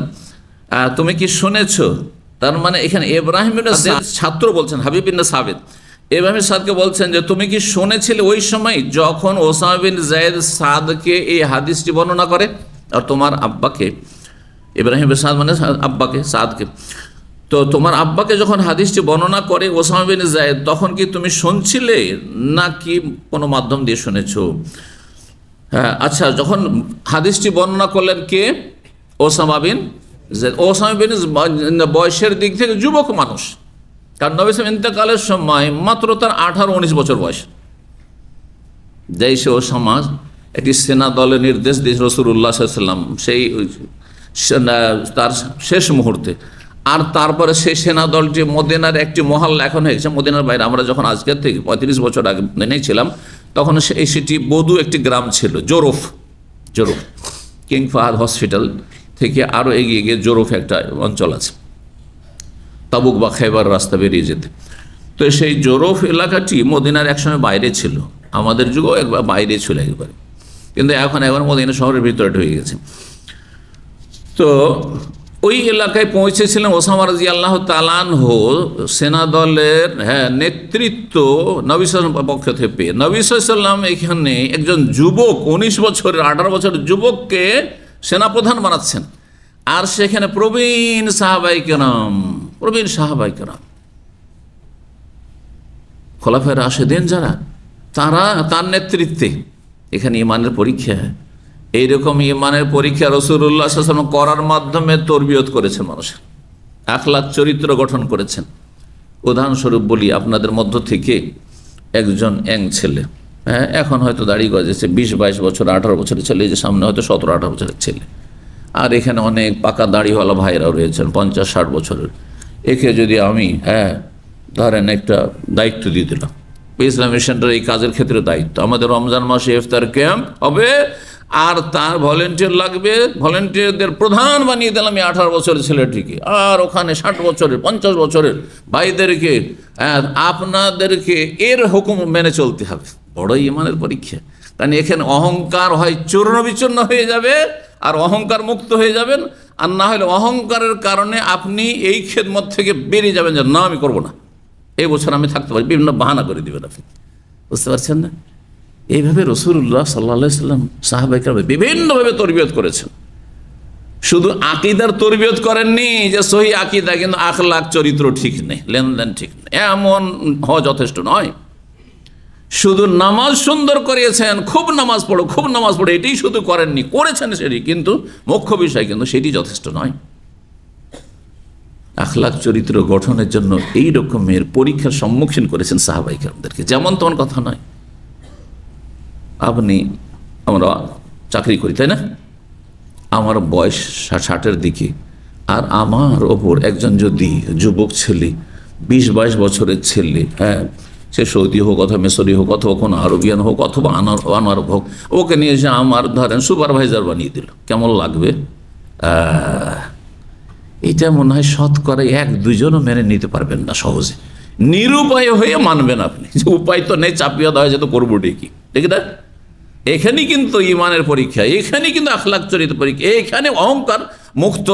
তুমি কি শুনেছো? তার মানে এখানে ইব্রাহিম বিন সাদ ছাত্র বলছেন, হাবিব বিন সাবিত ইব্রাহিম সাদকে বলছেন যে তুমি কি শুনেছিলে ওই সময় যখন ওসামা বিন যায়েদ সাদকে এই হাদিসটি বর্ণনা করে, আর তোমার আব্বাকে, ইব্রাহিম বিন সাদ মানে আব্বাকে, সাদকে, তো তোমার আব্বাকে যখন হাদিসটি বর্ণনা করে ওসামা বিন যায়েদ, তখন কি তুমি শুনছিলে নাকি কোনো মাধ্যম দিয়ে শুনেছো? হ্যাঁ, আচ্ছা, যখন হাদিসটি বর্ণনা করলেন কে? Osama bin Zaid. Osama bin বয়সের দিক থেকে যুবক মানুষ, কারণ নবী সাল্লাল্লাহু আলাইহি ওয়াসাল্লাম ইন্তেকালের সময় মাত্র তার 18-19 বছর বয়স। দেশে ও সমাজ একটি সেনা দলের নির্দেশ দিয়েছে রাসূলুল্লাহ সাল্লাল্লাহু আলাইহি ওয়াসাল্লাম সেই তার শেষ মুহূর্তে, আর তারপরে সেই সেনা দলটি মদিনার একটি মহল্লা এখন হয়ে গেছে মদিনার বাইরে। আমরা যখন আজকের থেকে 35 বছর আগে ছিলাম তখন সেটি বধু একটি গ্রাম ছিল, জোরফ। কিং ফাহাদ হসপিটাল থেকে আরও এগিয়ে গিয়ে জোরফ একটা অঞ্চল আছে, তাবুক বা খাইবার রাস্তা বেরিয়ে যেতে। তো সেই জোরফ এলাকাটি মদিনার একসময় বাইরে ছিল, আমাদের যুগও একবার বাইরে ছিল একবারে, কিন্তু এখন মদিনা শহরের ভিতরে ঢুকে গেছে। তো ওই এলাকায় পৌঁছেছিলেন ওসামা রাদিয়াল্লাহু তাআলা আনহু, সেনা দলের নেতৃত্ব নবী সাল্লাল্লাহু আলাইহি ওয়াসাল্লামের পক্ষ থেকে পেয়ে। নবী সাল্লাল্লাহু আলাইহি ওয়াসাল্লাম এখানে একজন যুবক, 19 বছরের 18 বছরের যুবককে সেনাপ্রধান বানাচ্ছেন, আর সেখানে প্রবীণ সাহাবায়ে কেরাম, খোলাফায়ে রাশেদিন যারা, তারা তার নেতৃত্বে এখানে ঈমানের পরীক্ষা, এইরকম ঈমানের পরীক্ষা রাসূলুল্লাহ সাল্লাল্লাহু আলাইহি ওয়াসাল্লাম করার মাধ্যমে তরবিয়ত করেছেন মানুষের, আখলাক চরিত্র গঠন করেছেন। উদাহরণস্বরূপ বলি, আপনাদের মধ্য থেকে একজন ছেলে, এখন হয়তো দাড়ি গজেছে, 20-22 বছর 18 বছরের ছেলে, যে সামনে হয়তো 17-18 বছরের ছেলে, আর এখানে অনেক পাকা দাড়িওয়ালা ভাইরাও রয়েছেন 50-60 বছরের। একে যদি আমি ধরেন একটা দায়িত্ব দিয়ে দিলাম, ইসলামী সেন্টার এই কাজের ক্ষেত্রে দায়িত্ব, আমাদের রমজান মাসে ইফতার ক্যাম্প হবে, আর তার ভলেন্টিয়ার লাগবে, ভলেন্টিয়ারদের প্রধান বানিয়ে দিলাম এই 18 বছরের ছেলেটিকে, আর ওখানে 60 বছরের 50 বছরের ভাইদেরকে, আপনাদেরকে এর হুকুম মেনে চলতে হবে। বড় ঈমানের পরীক্ষা, কারণ এখানে অহংকার হয় চূর্ণ বিচূর্ণ হয়ে যাবে, আর অহংকার মুক্ত হয়ে যাবেন, আর না হলে অহংকারের কারণে আপনি এই খেদমত থেকে বেরিয়ে যাবেন যে না, আমি করবো না, এই বছর আমি থাকতে পারি, বিভিন্ন বাহানা করে দিবেন আপনি, বুঝতে পারছেন না? এইভাবে রাসূলুল্লাহ সাল্লাল্লাহু আলাইহি ওয়াসাল্লাম সাহাবায়ে কেরাম বিভিন্নভাবে তরবিয়ত করেছেন। শুধু আকীদার তরবিয়ত করেননি যে সহি আকীদা, কিন্তু আখলাক চরিত্র ঠিক নেই, লেনদেন ঠিক নেই, এমন হওয়া যথেষ্ট নয়। শুধু নামাজ সুন্দর করিয়েছেন, খুব নামাজ পড়ো, এটাই শুধু করেননি, করেছেন সেটি, কিন্তু মুখ্য বিষয় কিন্তু সেটি যথেষ্ট নয়। আখলাক চরিত্র গঠনের জন্য এই রকমের পরীক্ষার সম্মুখীন করেছেন সাহাবায়ে কেরামদেরকে। যেমন তেমন কথা নয়, আমরা চাকরি করি, তাই না? আমার বয়স 60-এর দিকে, আর আমার ওপর একজন যদি যুবক ছেলে, 20-22 বছরের ছেলে, সে সৌদি হোক অথবা মিশরি হোক অথবা কোনো আরবিয়ান হোক অথবা আনারব হোক, ওকে নিয়ে এসে আমার ধরেন সুপারভাইজার বানিয়ে দিল, কেমন লাগবে? এটা মনে হয় শতকরা 1-2জনও মেনে নিতে পারবেন না সহজে, নিরুপায় হয়ে মানবেন আপনি, যে উপায় তো নেই, চাপিয়ে দেওয়া যেত, করবো ডেকি, ঠিক না? এখানেই কিন্তু ঈমানের পরীক্ষা, এখানে কিন্তু আখলাক চরিত্র পরীক্ষা, এখানে অহংকার মুক্ত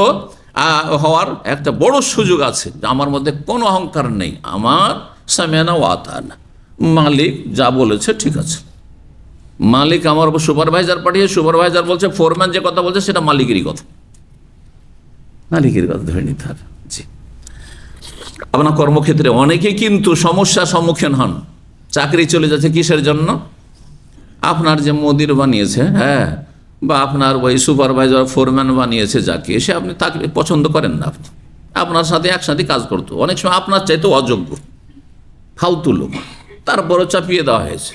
হওয়ার একটা বড় সুযোগ আছে। আমার মধ্যে কোনো অহংকার নেই, আমার সামিয়ানা ওয়া আতানা, মালিক যা বলেছে ঠিক আছে। মালিক আমার উপর সুপারভাইজার পাঠিয়ে, সুপারভাইজার বলছে, ফোরম্যান যে কথা বলছে সেটা মালিকেরই কথা, ধরে নিতে হবে। জি, আপনার কর্মক্ষেত্রে অনেকে কিন্তু সমস্যার সম্মুখীন হন, চাকরি চলে যাচ্ছে কিসের জন্য? আপনার যে মুদির বানিয়েছে, বা আপনার ওই সুপারভাইজার ফোরম্যান বানিয়েছে যাকে, সে আপনি তাকে পছন্দ করেন না, আপনি আপনার সাথে একসাথে কাজ করতো, অনেক সময় আপনার চাইতে অযোগ্য ফালতু লোক, তারপরও চাপিয়ে দেওয়া হয়েছে।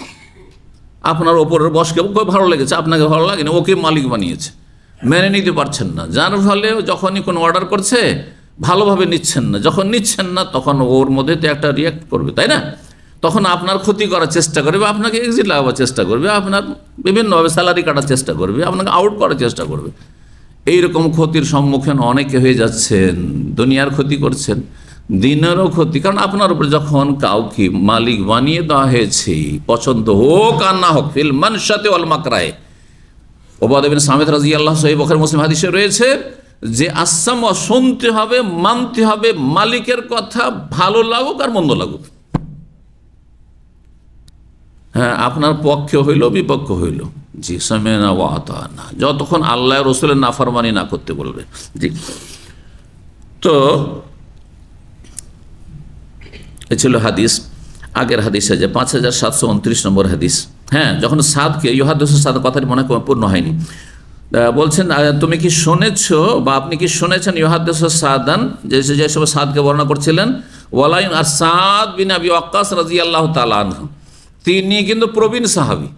আপনার ওপরের বসকে ভালো লেগেছে, আপনাকে ভালো লাগেনি, ওকে মালিক বানিয়েছে, মেনে নিতে পারছেন না, যার ফলে যখনই কোনো অর্ডার করছে ভালোভাবে নিচ্ছেন না, যখন নিচ্ছেন না তখন ওর মধ্যে তো একটা রিয়াক্ট করবে, তাই না? তখন আপনার ক্ষতি করার চেষ্টা করবে, আপনাকে এক্সিট লাগাবার চেষ্টা করবে, আপনার বিভিন্নভাবে স্যালারি কাটার চেষ্টা করবে, আপনাকে আউট করার চেষ্টা করবে। এইরকম ক্ষতির সম্মুখীন অনেকে হয়ে যাচ্ছেন, দুনিয়ার ক্ষতি করছেন, দিনেরও ক্ষতি। কারণ আপনার উপরে যখন কাউকে মালিক বানিয়ে দেওয়া হয়েছে, পছন্দ হোক আর না হোক, ফিল মানশাতে ওয়াল মাকরায়ে, উবাদা বিন সামিত রাদিয়াল্লাহু সহিহ বুখারী মুসলিম হাদিসে রয়েছে যে আসাম শুনতে হবে, মানতে হবে মালিকের কথা, ভালো লাগুক আর মন্দ লাগুক। হ্যাঁ, আপনার পক্ষে হইল বিপক্ষ হইল, জি সামি'না ওয়া আতা'না, যতক্ষণ আল্লাহ রসুলের নাফরমানি না করতে বলবে। জি, তো এ ছিল হাদিস। আগের হাদিসে যে 5729 নম্বর হাদিস। হ্যাঁ, যখন সাদকে ইউহাদিসু সাদ, কথাটি মনে পূর্ণ হয়নি, বলছেন তুমি কি শুনেছ বা আপনি কি শুনেছেন ইউহাদিসু সাদান, যে সব সাদকে বর্ণনা করছিলেন, ওয়ালাইন আর সাদ বিন আবি ওয়াক্কাস রাদিয়াল্লাহু তাআলা আনহু, তিনি কিন্তু প্রবীণ সাহাবী,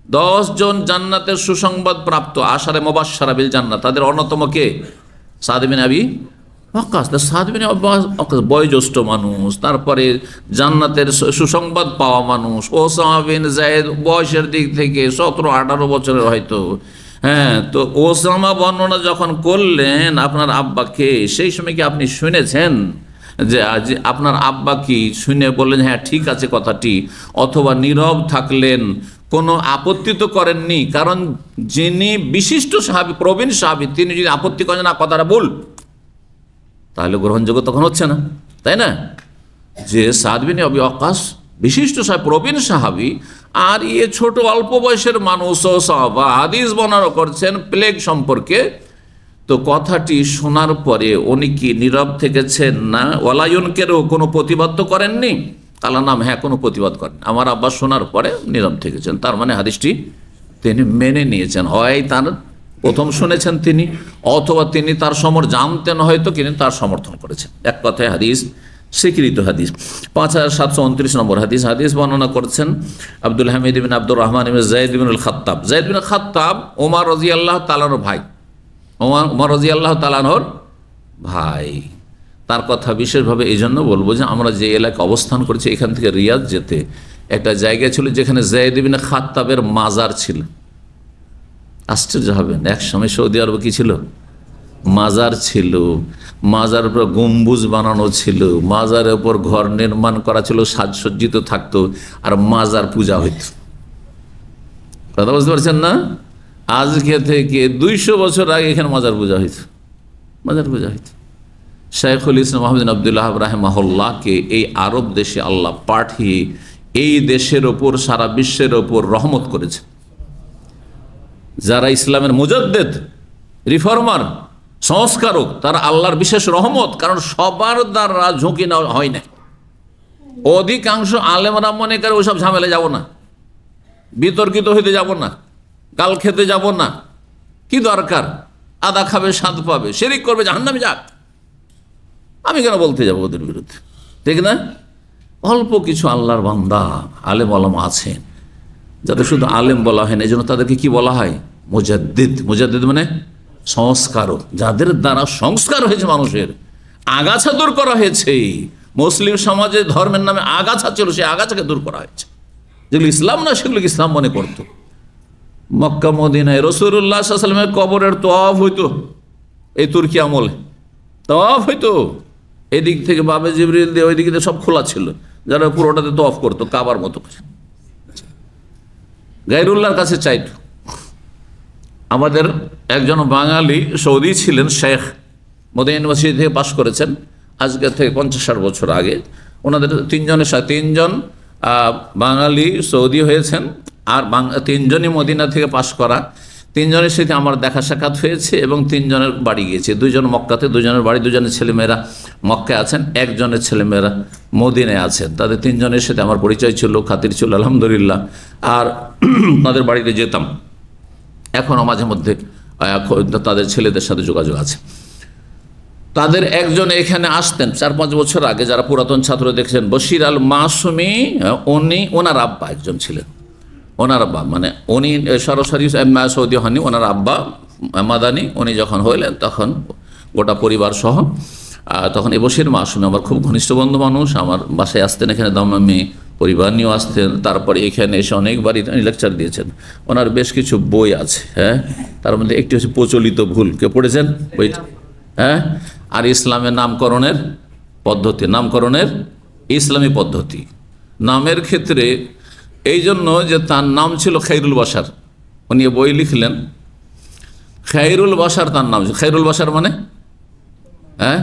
10 জন জান্নাতের সুসংবাদ প্রাপ্ত আশারে মুবাশশারা বিল জান্নাত, তাদের অন্যতম কে? সাদ বিন আবি ওয়াক্কাস। সাদ বিন আবি ওয়াক্কাস বয়োজ্যেষ্ঠ মানুষ, তারপরে জান্নাতের সুসংবাদ পাওয়া মানুষ। ওসামা বিন যায়েদ বয়সের দিক থেকে 17-18 বছরের হয়তো। হ্যাঁ, তো ওসামা বর্ণনা যখন করলেন আপনার আব্বাকে, সেই সময় কি আপনি শুনেছেন যে আজ আপনার আব্বা কি শুনে বললেন হ্যাঁ ঠিক আছে কথাটি, অথবা নীরব থাকলেন, কোনো আপত্তি তো করেননি? কারণ যিনি বিশিষ্ট সাহাবী, প্রবীণ সাহাবী, তিনি যদি আপত্তি করেন না কথাটা বল, তাহলে গ্রহণযোগ্য তখন হচ্ছে না, তাই না? যে সাদ বিন আবি ওয়াক্কাস বিশিষ্ট সাহাবী, প্রবীণ সাহাবী, আর এ ছোট অল্প বয়সের মানুষ ও সাহাবা হাদিস বর্ণনা করছেন প্লেগ সম্পর্কে, তো কথাটি শোনার পরে উনি কি নীরব থেকেছেন না? ওয়ালায়ুনকেরও কোনো প্রতিবাদ তো করেননি? তালা নাম, হ্যাঁ, কোনো প্রতিবাদ করেন। আমার আব্বা শোনার পরে নীরব থেকেছেন, তার মানে হাদিসটি তিনি মেনে নিয়েছেন। হয় তার প্রথম শুনেছেন তিনি, অথবা তিনি তার জানতেন হয়তো, কিন্তু তার সমর্থন করেছেন। এক কথায় হাদিস স্বীকৃত হাদিস। 5729 নম্বর হাদিস। হাদিস বর্ণনা করছেন আব্দুল হামিদ বিন আব্দুর রহমান ইবনে যায়েদ বিনুল খাত্তাব। যায়েদ বিন খাত্তাব ওমর রাদিয়াল্লাহু তাআলার ভাই, ওমর রাদিয়াল্লাহু তাআলার ভাই। তার কথা বিশেষভাবে এই জন্য বলবো যে আমরা যে এলাকায় অবস্থান করছি, এখান থেকে রিয়াদ যেতে একটা জায়গা ছিল যেখানে যায়েদ বিন খাত্তাবের মাজার ছিল। আশ্চর্য হবেন, এক সময় সৌদি আরবে কি ছিল? মাজার ছিল। মাজার উপর গম্বুজ বানানো ছিল, মাজারের উপর ঘর নির্মাণ করা ছিল, সাজসজ্জিত থাকতো, আর মাজার পূজা হইত। কথা বুঝতে পারছেন না? আজকে থেকে 200 বছর আগে এখানে মাজার পূজা হইত, মাজার পূজা হইত। শাইখুল ইসলাম আহমদ বিন আব্দুল্লাহ রাহিমাহুল্লাহকে এই আরব দেশে আল্লাহ পাঠিয়ে এই দেশের ওপর, সারা বিশ্বের ওপর রহমত করেছে। যারা ইসলামের মুজাদ্দেদ, রিফর্মার, সংস্কারক, তারা আল্লাহর বিশেষ রহমত। কারণ সবার দ্বারা ঝুঁকি না হয় না। অধিকাংশ আলেমরা মনে করে ওসব ঝামেলা যাব না, বিতর্কিত হইতে যাব না, গাল খেতে যাব না, কি দরকার, আদা খাবে স্বাদ পাবে, শিরিক করবে জাহান্নামে যাক, আমি কেন বলতে যাব ওদের বিরুদ্ধে, ঠিক না? অল্প কিছু আল্লাহর বান্দা আলেম ওলামা আছেন যাদের শুধু আলেম বলা হয় না, এই জন্য তাদেরকে কি বলা হয়? মুজাদ্দিদ। মুজাদ্দিদ মানে সংস্কারক, যাদের দ্বারা সংস্কার হয়েছে, মানুষের আগাছা দূর করা হয়েছে। মুসলিম সমাজে ধর্মের নামে আগাছা ছিল, সেই আগাছাকে দূর করা হয়েছে। যেগুলো ইসলাম না সেগুলো ইসলাম মনে করত। মক্কা মদিনায় রাসূলুল্লাহ সাল্লাল্লাহু আলাইহি ওয়াসাল্লামের কবরের তওয়াফ হইতো, এই তুর্কি আমলে তওয়াফ হইতো। এদিক থেকে বাবে জিবরিল দিয়ে ওই দিকে সব খোলা ছিল, যারা পুরোটাতে তওয়াফ করতো কাবার মতো করে, গায়রুল্লাহর কাছে চাইতো। আমাদের একজন বাঙালি সৌদি ছিলেন, শেখ, মদিনা ইউনিভার্সিটি থেকে পাশ করেছেন, আজকে থেকে 50-60 বছর আগে। ওনাদের 3জন বাঙালি সৌদি হয়েছেন, আর 3জনই মদিনা থেকে পাশ করা। 3জনের সাথে আমার দেখা সাক্ষাৎ হয়েছে এবং 3জনের বাড়ি গিয়েছে। 2জন মক্কাতে, 2জনের বাড়ি, 2জনের ছেলেমেয়েরা মক্কায় আছেন, 1জনের ছেলেমেয়েরা মদিনায় আছেন। তাদের 3জনের সাথে আমার পরিচয় ছিল, খাতির ছিল, আলহামদুলিল্লাহ। আর তাদের বাড়িতে যেতাম, এখনও মাঝে মধ্যে তাদের ছেলেদের সাথে যোগাযোগ আছে। তাদের একজন এখানে আসতেন 4-5 বছর আগে, যারা পুরাতন ছাত্র দেখছেন, বশির আল মাসুমি, ওনার আব্বা একজন ছিলেন। ওনার আব্বা মানে উনি সরাসরি সৌদি হননি, ওনার আব্বা মাদানি। উনি যখন হইলেন তখন গোটা পরিবার সহ, তখন এ বশির মাসুমি আমার খুব ঘনিষ্ঠ বন্ধু মানুষ, আমার বাসায় আসতেন, এখানে দামামে পরিবার নিয়েও আসতেন। তারপরে এখানে এসে অনেকবারই লেকচার দিয়েছেন। ওনার বেশ কিছু বই আছে, হ্যাঁ, তার মধ্যে একটি হচ্ছে প্রচলিত ভুল। কে পড়েছেন বইটা? হ্যাঁ, আর ইসলামের নামকরণের পদ্ধতি, নামকরণের ইসলামী পদ্ধতি। নামের ক্ষেত্রে এই জন্য যে তার নাম ছিল খাইরুল বাশার, উনি বই লিখলেন খাইরুল বাশার, তার নাম খাইরুল বাশার মানে হ্যাঁ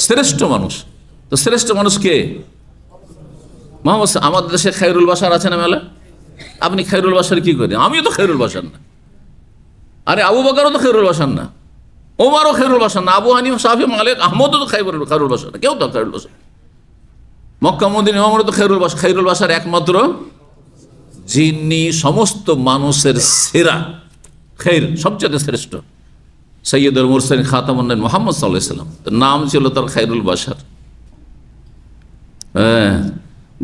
শ্রেষ্ঠ মানুষ। তো শ্রেষ্ঠ মানুষ কে? মোহাম্মদ। আমাদের দেশে খাইরুল বাশার আছে না মেলা? আপনি খাইরুল বাশার কি করেন? আমিও তো খাইরুল বাশার না। আরে আবু বকরও তো খাইরুল বাশার না, ওমারও খাইরুল বাশার না, আবু হানিফা, শাফি, মালিক, আহমদও তো খাইরুল বাশার না, কেউ তো খাইরুল বাশার। মক্কা মদিনা ইমামও তো খাইরুল বাশার। খাইরুল বাশার একমাত্র যিনি সমস্ত মানুষের সেরা, খৈর সবচেয়ে শ্রেষ্ঠ, সৈয়দুল মুরসালিন খাতামুন নবীয়্যিন মুহাম্মদ সাল্লাল্লাহু আলাইহি ওয়াসাল্লাম, নাম ছিল তার খাইরুল বাশার। হ্যাঁ,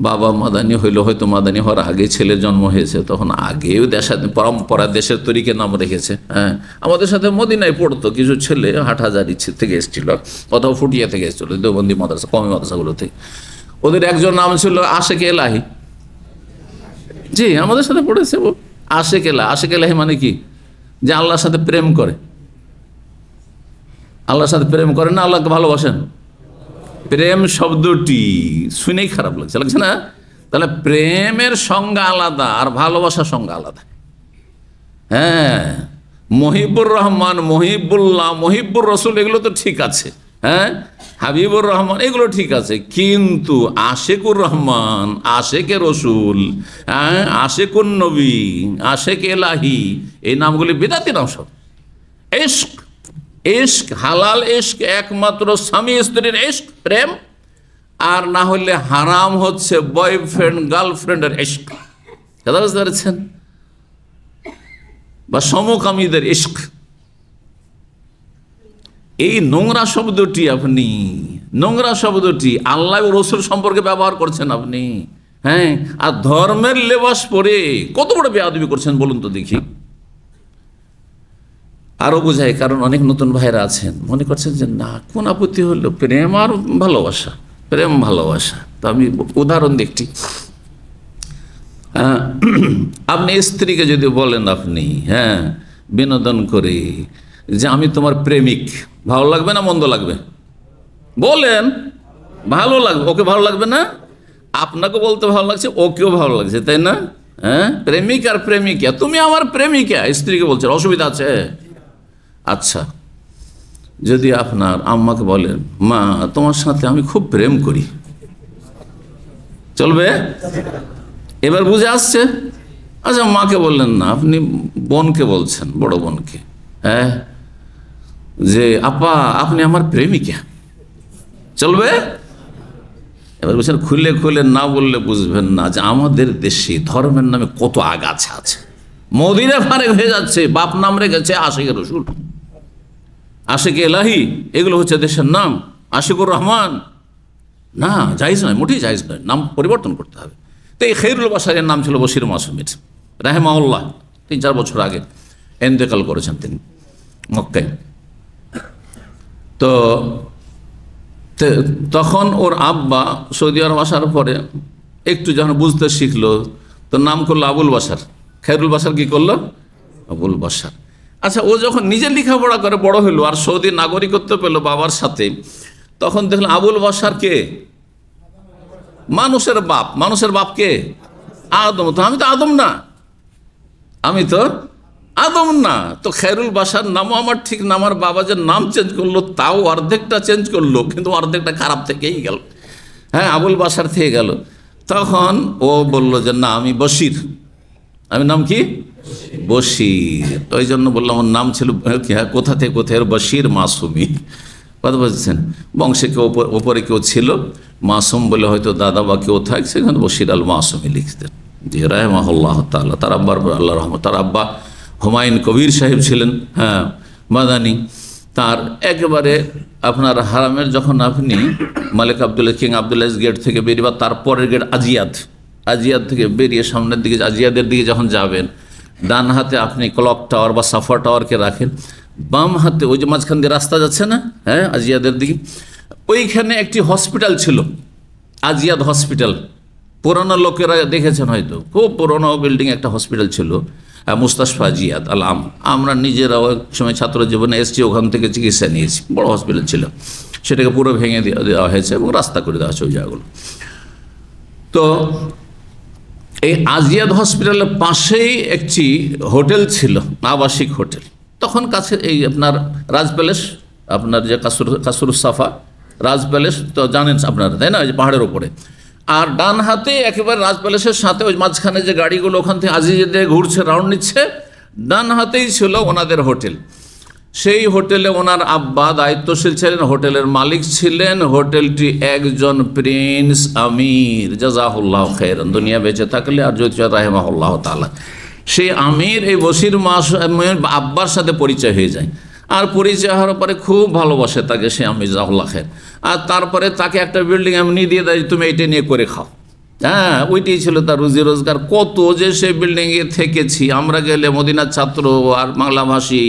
বাবা মাদানী হইল, হয়তো মাদানী হওয়ার আগে ছেলের জন্ম হয়েছে, তখন আগেও দেশার পরম্পরা দেশের তরিকে নাম রেখেছে। হ্যাঁ, আমাদের সাথে মদিনায় পড়তো কিছু ছেলে, হাটহাজারী থেকে এসেছিল, অথবা ফুটিয়া থেকে এসেছিল, দেওবন্দি মাদ্রাসা, কওমি মাদ্রাসাগুলো থেকে। ওদের একজন নাম ছিল আশেক এলাহি। জি, আমাদের সাথে পড়েছে ও আশেক এলাহি। আশেক এলাহি মানে কি? যে আল্লাহর সাথে প্রেম করে। আল্লাহর সাথে প্রেম করেন না, আল্লাহকে ভালোবাসেন। প্রেম শব্দটি শুনেই খারাপ লাগছে না? তাহলে প্রেমের সংজ্ঞা আলাদা আর ভালোবাসার সংজ্ঞা আলাদা। হ্যাঁ, মহিবুর রহমান, মহিবুল্লাহ, মহিবুর রসুল এগুলো তো ঠিক আছে, হ্যাঁ, হাবিবুর রহমান এগুলো ঠিক আছে, কিন্তু আশেকুর রহমান, আশেকে রসুল, হ্যাঁ, আশেকুন নবী, আশেক এলাহি, এই নামগুলি বিদাতি নাম সব। ইশক, ইশক, হালাল ইশক একমাত্র স্বামী স্ত্রীর ইশক, প্রেম, আর না হলে হারাম হচ্ছে বয়ফ্রেন্ড গার্লফ্রেন্ডের ইশক। কথা বুঝতে পারছেন? বা সমকামীদের ইশক। এই নোংরা শব্দটি আপনি, নোংরা শব্দটি আল্লাহ ও রসুল সম্পর্কে ব্যবহার করছেন আপনি, হ্যাঁ, আর ধর্মের লেবাস পরে কত বড় বেয়াদবি করছেন বলুন তো দেখি। আরও বোঝায়, কারণ অনেক নতুন ভাইরা আছেন মনে করছেন যে না, কোন আপত্তি হলো, প্রেম আর ভালোবাসা, প্রেম ভালোবাসা। তো আমি উদাহরণ দেখছি। আপনি স্ত্রীকে যদি বলেন আপনি, হ্যাঁ, বিনোদন করে যে আমি তোমার প্রেমিক, ভালো লাগবে না মন্দ লাগবে? বলেন, ভালো লাগবে। ওকে ভালো লাগবে না? আপনাকে বলতে ভালো লাগছে, ওকেও ভালো লাগছে, তাই না? হ্যাঁ, প্রেমিক আর প্রেমিকা, তুমি আমার প্রেমিকা, স্ত্রীকে বলছে, অসুবিধা আছে? আচ্ছা, যদি আপনার আম্মাকে বলেন মা তোমার সাথে আমি খুব প্রেম করি, চলবে? এবার বুঝে আসছে? আচ্ছা, মাকে বললেন না, আপনি বোনকে বলছেন, বড় বোনকে, হ্যাঁ, যে আপা আপনি আমার প্রেমিকা, চলবে? এবার বলছেন খুলে খুলে না বললে বুঝবেন না যে আমাদের দেশে ধর্মের নামে কত আগাছা আছে। মদিনা ফারেক হয়ে যাচ্ছে, বাপ নাম রেখেছে আশিকের রসুল, আশিক এলাহি, এগুলো হচ্ছে দেশের নাম। আশিকুর রহমান না, জায়েজ নয়, মোটেই জায়েজ নয়, নাম পরিবর্তন করতে হবে। তো এই খাইরুল বাশারের নাম ছিল বশির মাসুমের রাহেমাহুল্লাহ, 3-4 বছর আগে ইন্তেকাল করেছেন তিনি মক্কায়। তো তখন ওর আব্বা সৌদি আরব আসার পরে একটু যখন বুঝতে শিখলো, তো নাম করলো আবুল বাশার। খাইরুল বাশার কি করলো? আবুল বাশার। আচ্ছা, ও যখন নিজে লেখাপড়া করে বড় হইলো আর সৌদি নাগরিকত্ব পেল বাবার সাথে, তখন দেখলো আবুল বাশার কে? মানুষের বাপ। মানুষের বাপ কে? আদম। তো আমি তো আদম না, আমি তো আদম না। তো খাইরুল বাশার নামও আমার ঠিক না, আমার বাবা যে নাম চেঞ্জ করলো তাও অর্ধেকটা চেঞ্জ করলো, কিন্তু অর্ধেকটা খারাপ থেকেই গেল, হ্যাঁ, আবুল বাশার থেকে গেল। তখন ও বলল যে না, আমি বশির, আমি নাম কি? বশির। ওই জন্য বললাম ওর নাম ছিল কোথা থেকে কোথায়, বশির মাসুমি। কথা বলছেন, বংশে কেউ ওপরে কেউ ছিল মাসুম বলে, হয়তো দাদা বা কেউ থাক, সেখানে বশির আল মাসুমি লিখতেন। জি, রাহিমাহুল্লাহ তাআলা। তার আব্বার আল্লাহ রহমত, তার আব্বা হুমায়ুন কবির সাহেব ছিলেন, হ্যাঁ, মাদানী। তার একেবারে আপনার হারামের যখন আপনি মালিক আবদুল্লাহ, কিং আবদুল্লাহ গেট থেকে বেরিয়ে, বা তারপরের গেট আজিয়াদ, আজিয়াদ থেকে বেরিয়ে সামনের দিকে আজিয়াদের দিকে যখন যাবেন, ডান হাতে আপনি ক্লক টাওয়ার বা সাফা টাওয়ারকে রাখেন, বাম হাতে ওই যে মাঝখান দিয়ে রাস্তা যাচ্ছে না, হ্যাঁ, আজিয়াদের দিকে, ওইখানে একটি হসপিটাল ছিল, আজিয়াদ হসপিটাল। পুরনো লোকেরা দেখেছেন হয়তো, খুব পুরনো বিল্ডিং একটা হসপিটাল ছিল, মুস্তাশফা জিয়াদ আল আম। আমরা নিজেরাও এক সময় ছাত্র জীবনে এসেছি, ওখান থেকে চিকিৎসা নিয়েছি। বড় হসপিটাল ছিল, সেটাকে পুরো ভেঙে দেওয়া হয়েছে এবং রাস্তা করে দেওয়া হয়েছে ওই জায়গাগুলো। তো এই আজিয়াদ হসপিটালের পাশেই একটি হোটেল ছিল, আবাসিক হোটেল। তখন কাছে এই আপনার রাজ প্যালেস, আপনার যে কাসরুসাফা রাজ প্যালেস তো জানেন আপনারা, তাই না, ওই যে পাহাড়ের ওপরে। আর ডান হাতে একেবারে রাজ প্যালেসের সাথে ওই মাঝখানে যে গাড়িগুলো ওখান থেকে আজিয়াদে ঘুরছে, রাউন্ড নিচ্ছে, ডান হাতেই ছিল ওনাদের হোটেল। সেই হোটেলে ওনার আব্বা দায়িত্বশীল ছিলেন, হোটেলের মালিক ছিলেন। হোটেলটি একজন প্রিন্স আমির, জাযাহুল্লাহ খায়রান, দুনিয়া বেঁচে থাকলে আর যদি রাহিমাহুল্লাহ তাআলা। সেই আমির এই বশির আব্বার সাথে পরিচয় হয়ে যায়, আর পরিচয় হওয়ার পরে খুব ভালোবাসে তাকে সে আমির, জাযাহুল্লাহ খায়র। আর তারপরে তাকে একটা বিল্ডিং এমনি দিয়ে দেয়, তুমি এইটা নিয়ে করে খাও। হ্যাঁ, ওইটাই ছিল তার রুজি রোজগার। কত যে সে বিল্ডিংয়ে থেকেছি, আমরা গেলে মদিনার ছাত্র আর বাংলাভাষী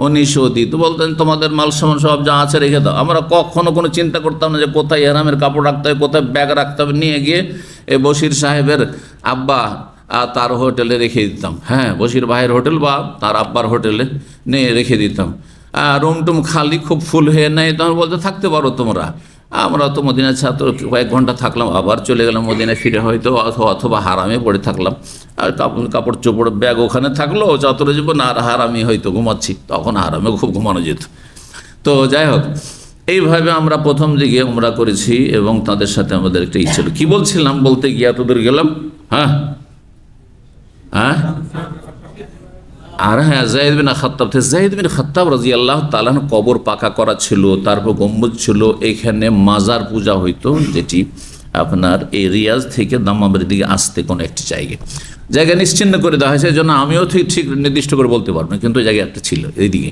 19 তো বলতেন তোমাদের মাল সামান সব যা আছে রেখে দাও। আমরা কখনো কোনো চিন্তা করতাম না যে কোথায় এহরামের কাপড় রাখতে হবে, কোথায় ব্যাগ রাখতে হবে। নিয়ে গিয়ে এই বশির সাহেবের আব্বা তার হোটেলে রেখে দিতাম। হ্যাঁ, বশির ভাইয়ের হোটেল বা তার আব্বার হোটেলে নিয়ে রেখে দিতাম। রুম টুম খালি, খুব ফুল হয়ে নেয়, তখন বলতে থাকতে পারো তোমরা। আমরা তো মদিনার ছাত্র, কয়েক ঘন্টা থাকলাম, আবার চলে গেলাম মদিনায় ফিরে, হয়তো অথবা হারামে পড়ে থাকলাম। আর কাপড় চোপড় ব্যাগ ওখানে থাকলো, ছাত্র জীবন, আর হারামি হয়তো ঘুমাচ্ছি, তখন হারামে খুব ঘুমানো যেত। তো যাই হোক, এইভাবে আমরা প্রথম দিকে উমরা করেছি এবং তাদের সাথে আমাদের একটা ইচ্ছে ছিল। কি বলছিলাম, বলতে গিয়ে এতদূর গেলাম। হ্যাঁ হ্যাঁ আর হ্যাঁ, যায়েদ বিন খাত্তাব, যায়েদ বিন খাত্তাব রাদিয়াল্লাহু তাআলা কবর পাকা করা ছিল, তারপর গম্বুজ ছিল, এখানে মাজার পূজা হইতো, যেটি আপনার এই রিয়াজ থেকে দাম্মামের দিকে আসতে কোনো একটি জায়গা নিশ্চিহ্ন করে দেওয়া হয়েছে। এই জন্য আমিও ঠিক নির্দিষ্ট করে বলতে পারবো না, কিন্তু ওই জায়গায় একটা ছিল এইদিকে।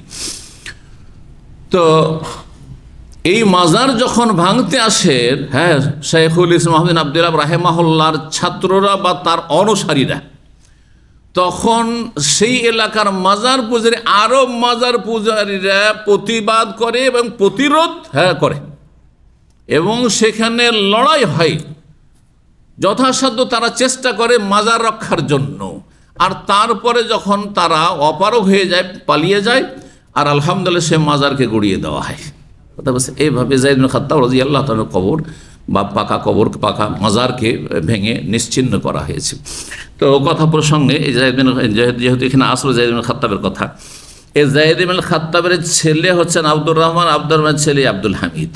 তো এই মাজার যখন ভাঙতে আসেন, হ্যাঁ, শাইখুল ইসলাম মুহাম্মদ বিন আব্দুল ওয়াহাব রাহিমাহুল্লাহর ছাত্ররা বা তার অনুসারীরা, তখন সেই এলাকার মাজার পূজারী, আরব মাজার পূজারীরা প্রতিবাদ করে এবং প্রতিরোধ করে, এবং সেখানে লড়াই হয়। যথাসাধ্য তারা চেষ্টা করে মাজার রক্ষার জন্য। আর তারপরে যখন তারা অপারগ হয়ে যায়, পালিয়ে যায়, আর আলহামদুলিল্লাহ সে মাজারকে গড়িয়ে দেওয়া হয়। কথা বলছে এইভাবে যায়েদ বিন খাত্তাব রাদিয়াল্লাহু তাআলা কবর বা পাকা মাজারকে ভেঙে নিশ্চিহ্ন করা হয়েছে। তো কথা প্রসঙ্গে এই যেহেতু এখানে আসলে যায়েদ বিন খাত্তাবের কথা, এই যায়েদ বিন খাত্তাবের ছেলে হচ্ছেন আব্দুর রহমান, আব্দুর রহমানের ছেলে আব্দুল হামিদ।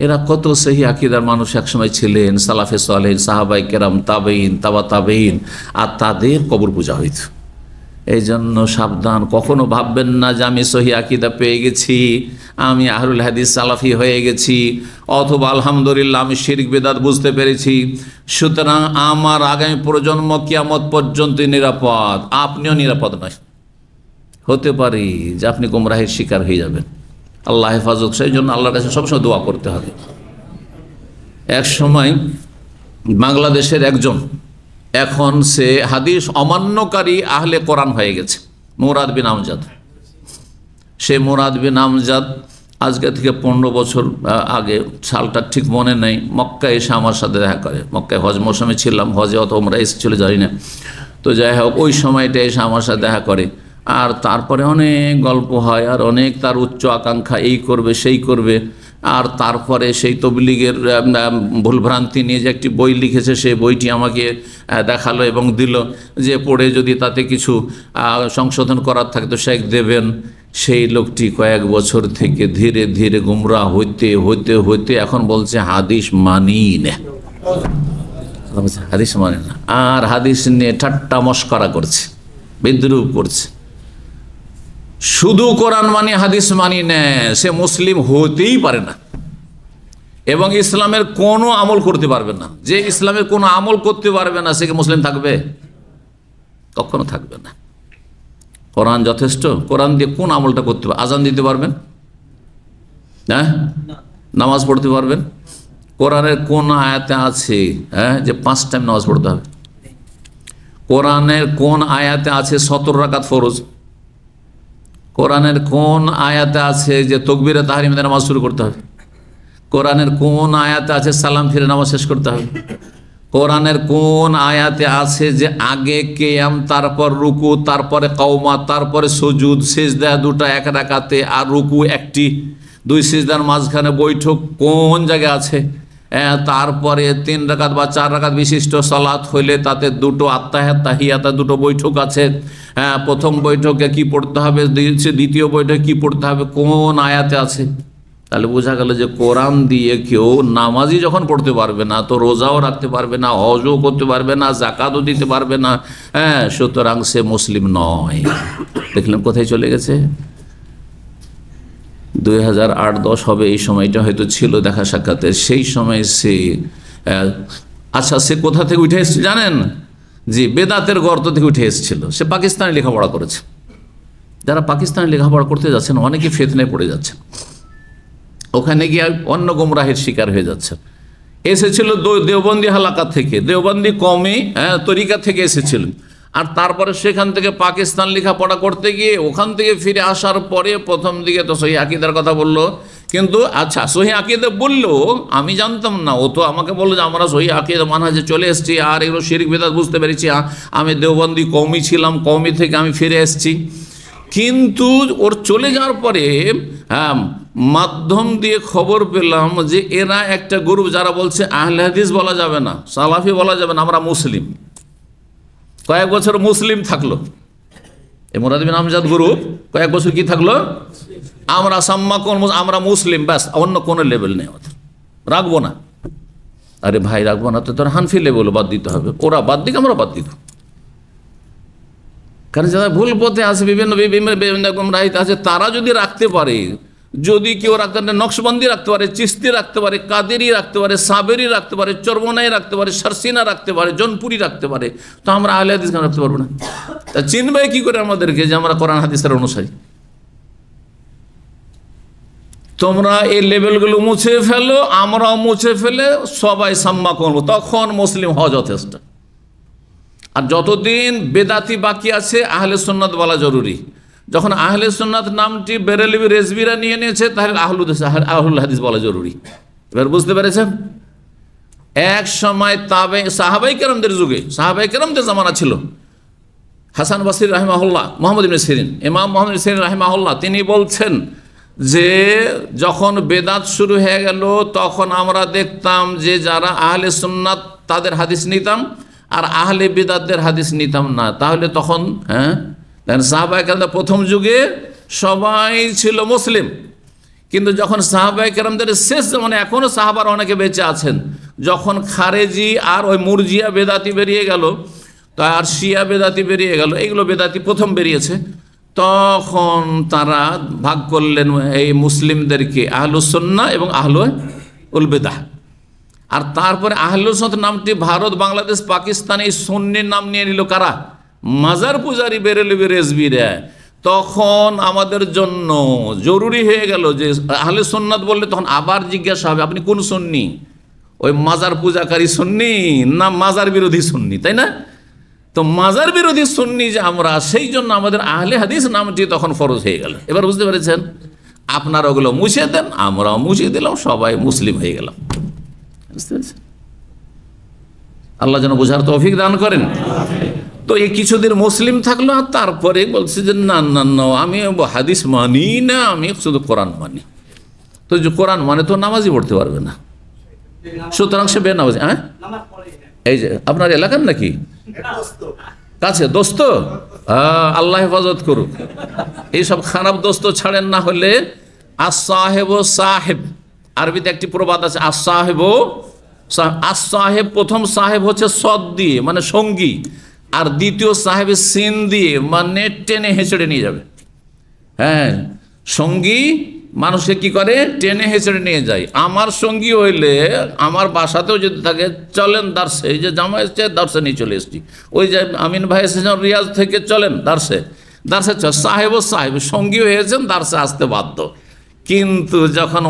এরা কত সহি আকীদার মানুষ একসময় ছিলেন, সালাফে সালেহিন, সাহাবাই কেরাম, তাবেঈন, তাবা তাবেঈন, আর তাদের কবর পূজা হইত। এই জন্য সাবধান, কখনো ভাববেন না যে আমি সহি আকীদা পেয়ে গেছি, আমি আহলুল হাদিস সালাফি হয়ে গেছি, অথবা আলহামদুলিল্লাহ আমি শিরক বিদআত বুঝতে পেরেছি, সুতরাং আমার আগামী প্রজন্ম কিয়ামত পর্যন্ত নিরাপদ। আপনিও নিরাপদ নয়, হতে পারে যে আপনি গোমরাহের শিকার হয়ে যাবেন। আল্লাহ হেফাজত, সেই জন্য আল্লাহর কাছে সবসময় দোয়া করতে হবে। এক সময় বাংলাদেশের একজন, এখন সে হাদিস অমান্যকারী আহলে কোরআন হয়ে গেছে, মুরাদ বিন আমজাদ। সে মুরাদ বিন আমজাদ আজকে থেকে 15 বছর আগে, সালটা ঠিক মনে নেই, মক্কায় এসে আমার সাথে দেখা করে। মক্কায় হজ মৌসুমে ছিলাম, হজে অত আমরা এসেছিল জানি না। তো যাই হোক, ওই সময়টা এসে আমার সাথে দেখা করে, আর তারপরে অনেক গল্প হয়, আর অনেক তার উচ্চ আকাঙ্ক্ষা, এই করবে সেই করবে। আর তারপরে সেই তবলিগের ভুলভ্রান্তি নিয়ে যে একটি বই লিখেছে, সেই বইটি আমাকে দেখালো এবং দিল, যে পড়ে যদি তাতে কিছু সংশোধন করার থাকে তো শেখ দেবেন। সেই লোকটি কয়েক বছর থেকে ধীরে ধীরে গুমরাহ হইতে হইতে হইতে এখন বলছে হাদিস মানি না, হাদিস মানে না, আর হাদিস নিয়ে ঠাট্টা মশকরা করছে, বিদ্রুপ করছে। শুধু কোরআন মানি হাদিস মানি না, সে মুসলিম হতেই পারে না এবং ইসলামের কোনো আমল করতে পারবে না। যে ইসলামের কোনো আমল করতে পারবে না, সে কি মুসলিম থাকবে? কখনো থাকবে না। কোরআন যথেষ্ট। কোরআন দিয়ে কোন আমলটা করতে পারবে? আজান দিতে পারবেন? হ্যাঁ, নামাজ পড়তে পারবেন? কোরআনের কোন আয়াতে আছে যে 5 টাইম নামাজ পড়তে হবে? কোরআনের কোন আয়াতে আছে 17 রাকাত ফরজ? কোরআনের কোন আয়াতে আছে যে তাকবীরে তাহরিমে নামাজ শুরু করতে হবে? কোরআনের কোন আয়াতে আছে সালাম ফিরে নামাজ শেষ করতে হবে? কোরআনের কোন আয়াতে আছে যে আগে কিয়াম, তারপর রুকু, তারপরে কওমা, তারপরে সুজুদ, সিজদা দুটো এক রাকাতে, আর রুকু একটি, দুই সিজদার মাঝখানে বৈঠক কোন জায়গায় আছে? তারপরে 3 রাকাত বা 4 রাকাত বিশিষ্ট সালাত হইলে তাতে দুটো আত্তাহিয়াত তাহিয়াত দুটো বৈঠক আছে। প্রথম বৈঠকে কি পড়তে হবে, দ্বিতীয় বৈঠকে কি পড়তে হবে, কোন আয়াতে আছে? তাহলে বোঝা গেল যে কোরআন দিয়ে কেউ নামাজই যখন পড়তে পারবে না, তো রোজাও রাখতে পারবে না, হজও করতে পারবে না, জাকাতও দিতে পারবে না, সুতরাং সে মুসলিম নয়। দেখলাম কোথায় চলে গেছে। 2008-10 হবে এই সময়টা হয়তো ছিল দেখা সাক্ষাতে। সেই সময় সে আচ্ছা সে কোথা থেকে উঠে এসেছে জানেন? জি, বেদাতের গর্ত থেকে উঠে এসেছিল। সে পাকিস্তানে লেখাপড়া করেছে। যারা পাকিস্তানে লেখাপড়া করতে যাচ্ছেন অনেকে ফিতনায় পড়ে যাচ্ছেন, ওখানে গিয়ে অন্য গুমরাহের শিকার হয়ে যাচ্ছেন। এসেছিল দেওবন্দি হালাকা থেকে, দেওবন্দি কওমি তরিকা থেকে এসেছিল, আর তারপরে সেখান থেকে পাকিস্তান লেখাপড়া করতে গিয়ে ওখান থেকে ফিরে আসার পরে প্রথম দিকে তো সহি আকিদার কথা বললো, কিন্তু আচ্ছা সহি আকিদা বললো আমি জানতাম না, ও তো আমাকে বললো যে আমরা সহি আকিদা মানহাজে চলে এসেছি, আর এগুলো শিরক বিদআত বুঝতে পেরেছি, আমি দেওবন্দি কওমি ছিলাম, কওমি থেকে আমি ফিরে এসেছি। কিন্তু ওর চলে যাওয়ার পরে মাধ্যম দিয়ে খবর পেলাম যে এরা একটা গ্রুপ যারা বলছে আহলে হাদিস বলা যাবে না, সালাফি বলা যাবে না, আমরা মুসলিম। কয়েক বছর মুসলিম থাকলো এই মুরাদ বিন আমজাদ গ্রুপ, কয়েক বছর কি থাকলো, আমরা সাম্মা কোন আমরা মুসলিম, ব্যাস, অন্য কোনো লেভেল নেই, ওদের রাখবো না। আরে ভাই রাখবো না তো তোর হানফি লেভেল বাদ দিতে হবে, ওরা বাদ দিক আমরা বাদ দিত। কারণ যারা ভুল পথে আছে, বিভিন্ন গুমরাহিতে আছে, তারা যদি রাখতে পারে, যদি কেউ রাখতে পারে, নকশবন্দি রাখতে পারে, চিস্তি রাখতে পারে, কাদেরি রাখতে পারে, সাবেরি রাখতে পারে, চরমনাই রাখতে পারে, সারসিনা রাখতে পারে, জনপুরি রাখতে পারে, তো আমরা আহলে হাদিস কেন রাখতে পারবো না? তা চিনবে কি করে আমাদেরকে যে আমরা কোরআন হাদিসের অনুসারী? তোমরা এই লেভেলগুলো মুছে ফেলো, আমরাও মুছে ফেলে সবাই সাম্মা করবো, তখন মুসলিম হওয়া যথেষ্ট। আর যতদিন বেদাতি বাকি আছে আহলে সুন্নাত বলা জরুরি। যখন আহলে সুন্নাত নামটি বেরেলভি রেজবিরা নিয়ে নিয়েছে, তাহলে আহলুল হাদিস বলা জরুরি। এবার বুঝতে পেরেছেন? এক সময় সাহাবাই কেরামদের যুগে, সাহাবাই কেরামদের জামানা ছিল, হাসান বসরি রাহিমাহুল্লাহ, মোহাম্মদ ইবনে সিরিন, ইমাম মোহাম্মদ ইবনে সিরিন রাহিমাহুল্লাহ, তিনি বলছেন যে যখন বেদাত শুরু হয়ে গেল তখন আমরা দেখতাম যে যারা আহলে সুন্নাত তাদের হাদিস নিতাম, আর আহলে বিদাতদের হাদিস নিতাম না। তাহলে তখন সাহাবায়ে কেরাম প্রথম যুগে সবাই ছিল মুসলিম, কিন্তু যখন সাহাবায়ে কেরামদের শেষ মানে এখনও সাহাবার অনেকে বেঁচে আছেন, যখন খারেজি আর ওই মুরজিয়া বেদাতি বেরিয়ে গেল, আর শিয়া বেদাতি বেরিয়ে গেল, এইগুলো বেদাতি প্রথম বেরিয়েছে, তখন তারা ভাগ করলেন এই মুসলিমদেরকে আহলুস সুন্নাহ এবং আহলুল বিদআহ। আর তারপরে আহলুস সুন্নাহ নামটি ভারত, বাংলাদেশ, পাকিস্তান এই সুন্নির নাম নিয়ে নিল কারা? মাজার পূজারি বেরেলভি রেজবিরা। তখন আমাদের জন্য জরুরি হয়ে গেল যে আহলে সুন্নাত বললে তখন আবার জিজ্ঞাসা হবে আপনি কোন সুন্নি, ওই মাজার পূজাকারী সুন্নি না মাজার বিরোধী সুন্নি, তাই না? তো মাজার বিরোধী সুন্নি যে আমরা, সেই জন্য আমাদের আহলে হাদিস নামটি তখন ফরজ হয়ে গেল। এবার বুঝতে পেরেছেন? আপনারা ওগুলো মুছে দেন, আমরাও মুছে দিলাম, সবাই মুসলিম হয়ে গেলাম। বুঝতে পেরেছেন? আল্লাহ যেন বোঝার তৌফিক দান করেন। তো এই কিছুদিন মুসলিম থাকলো, আর তারপরে বলছে যে না না না আমি হাদিস মানি না, আমি শুধু কোরআন মানি। তো যে কোরআন মানে তো নামাজই পড়তে পারবে না, সুতরাং সে বেনামাজি। হ্যাঁ, এই যে আপনার এলাকার নাকি কাছে দোস্ত, আল্লাহ হেফাজত করুক, এইসব খারাপ দোস্ত ছাড়েন, না হলে আস-সাহেব সাহেব, আরবিতে একটি প্রবাদ আছে, আস-সাহেব আস-সাহেব, প্রথম সাহেব হচ্ছে সদ দিয়ে মানে সঙ্গী, আর দ্বিতীয় সাহেবের সিন দিয়ে মানে টেনে হেঁচড়ে নিয়ে যাবে। হ্যাঁ, সঙ্গী মানুষকে কি করে? টেনে হেঁচড়ে নিয়ে যায়। আমার সঙ্গী হইলে আমার বাসাতেও যদি থাকে, চলেন দার্সে, এই যে জামা এসছে দার্সে নিয়ে চলে এসছি, ওই যে আমিন ভাই এসেছেন রিয়াজ থেকে, চলেন দার্সে, দার্সে সাহেব ও সাহেব সঙ্গী হয়েছেন, দার্সে আসতে বাধ্য। কিন্তু যখন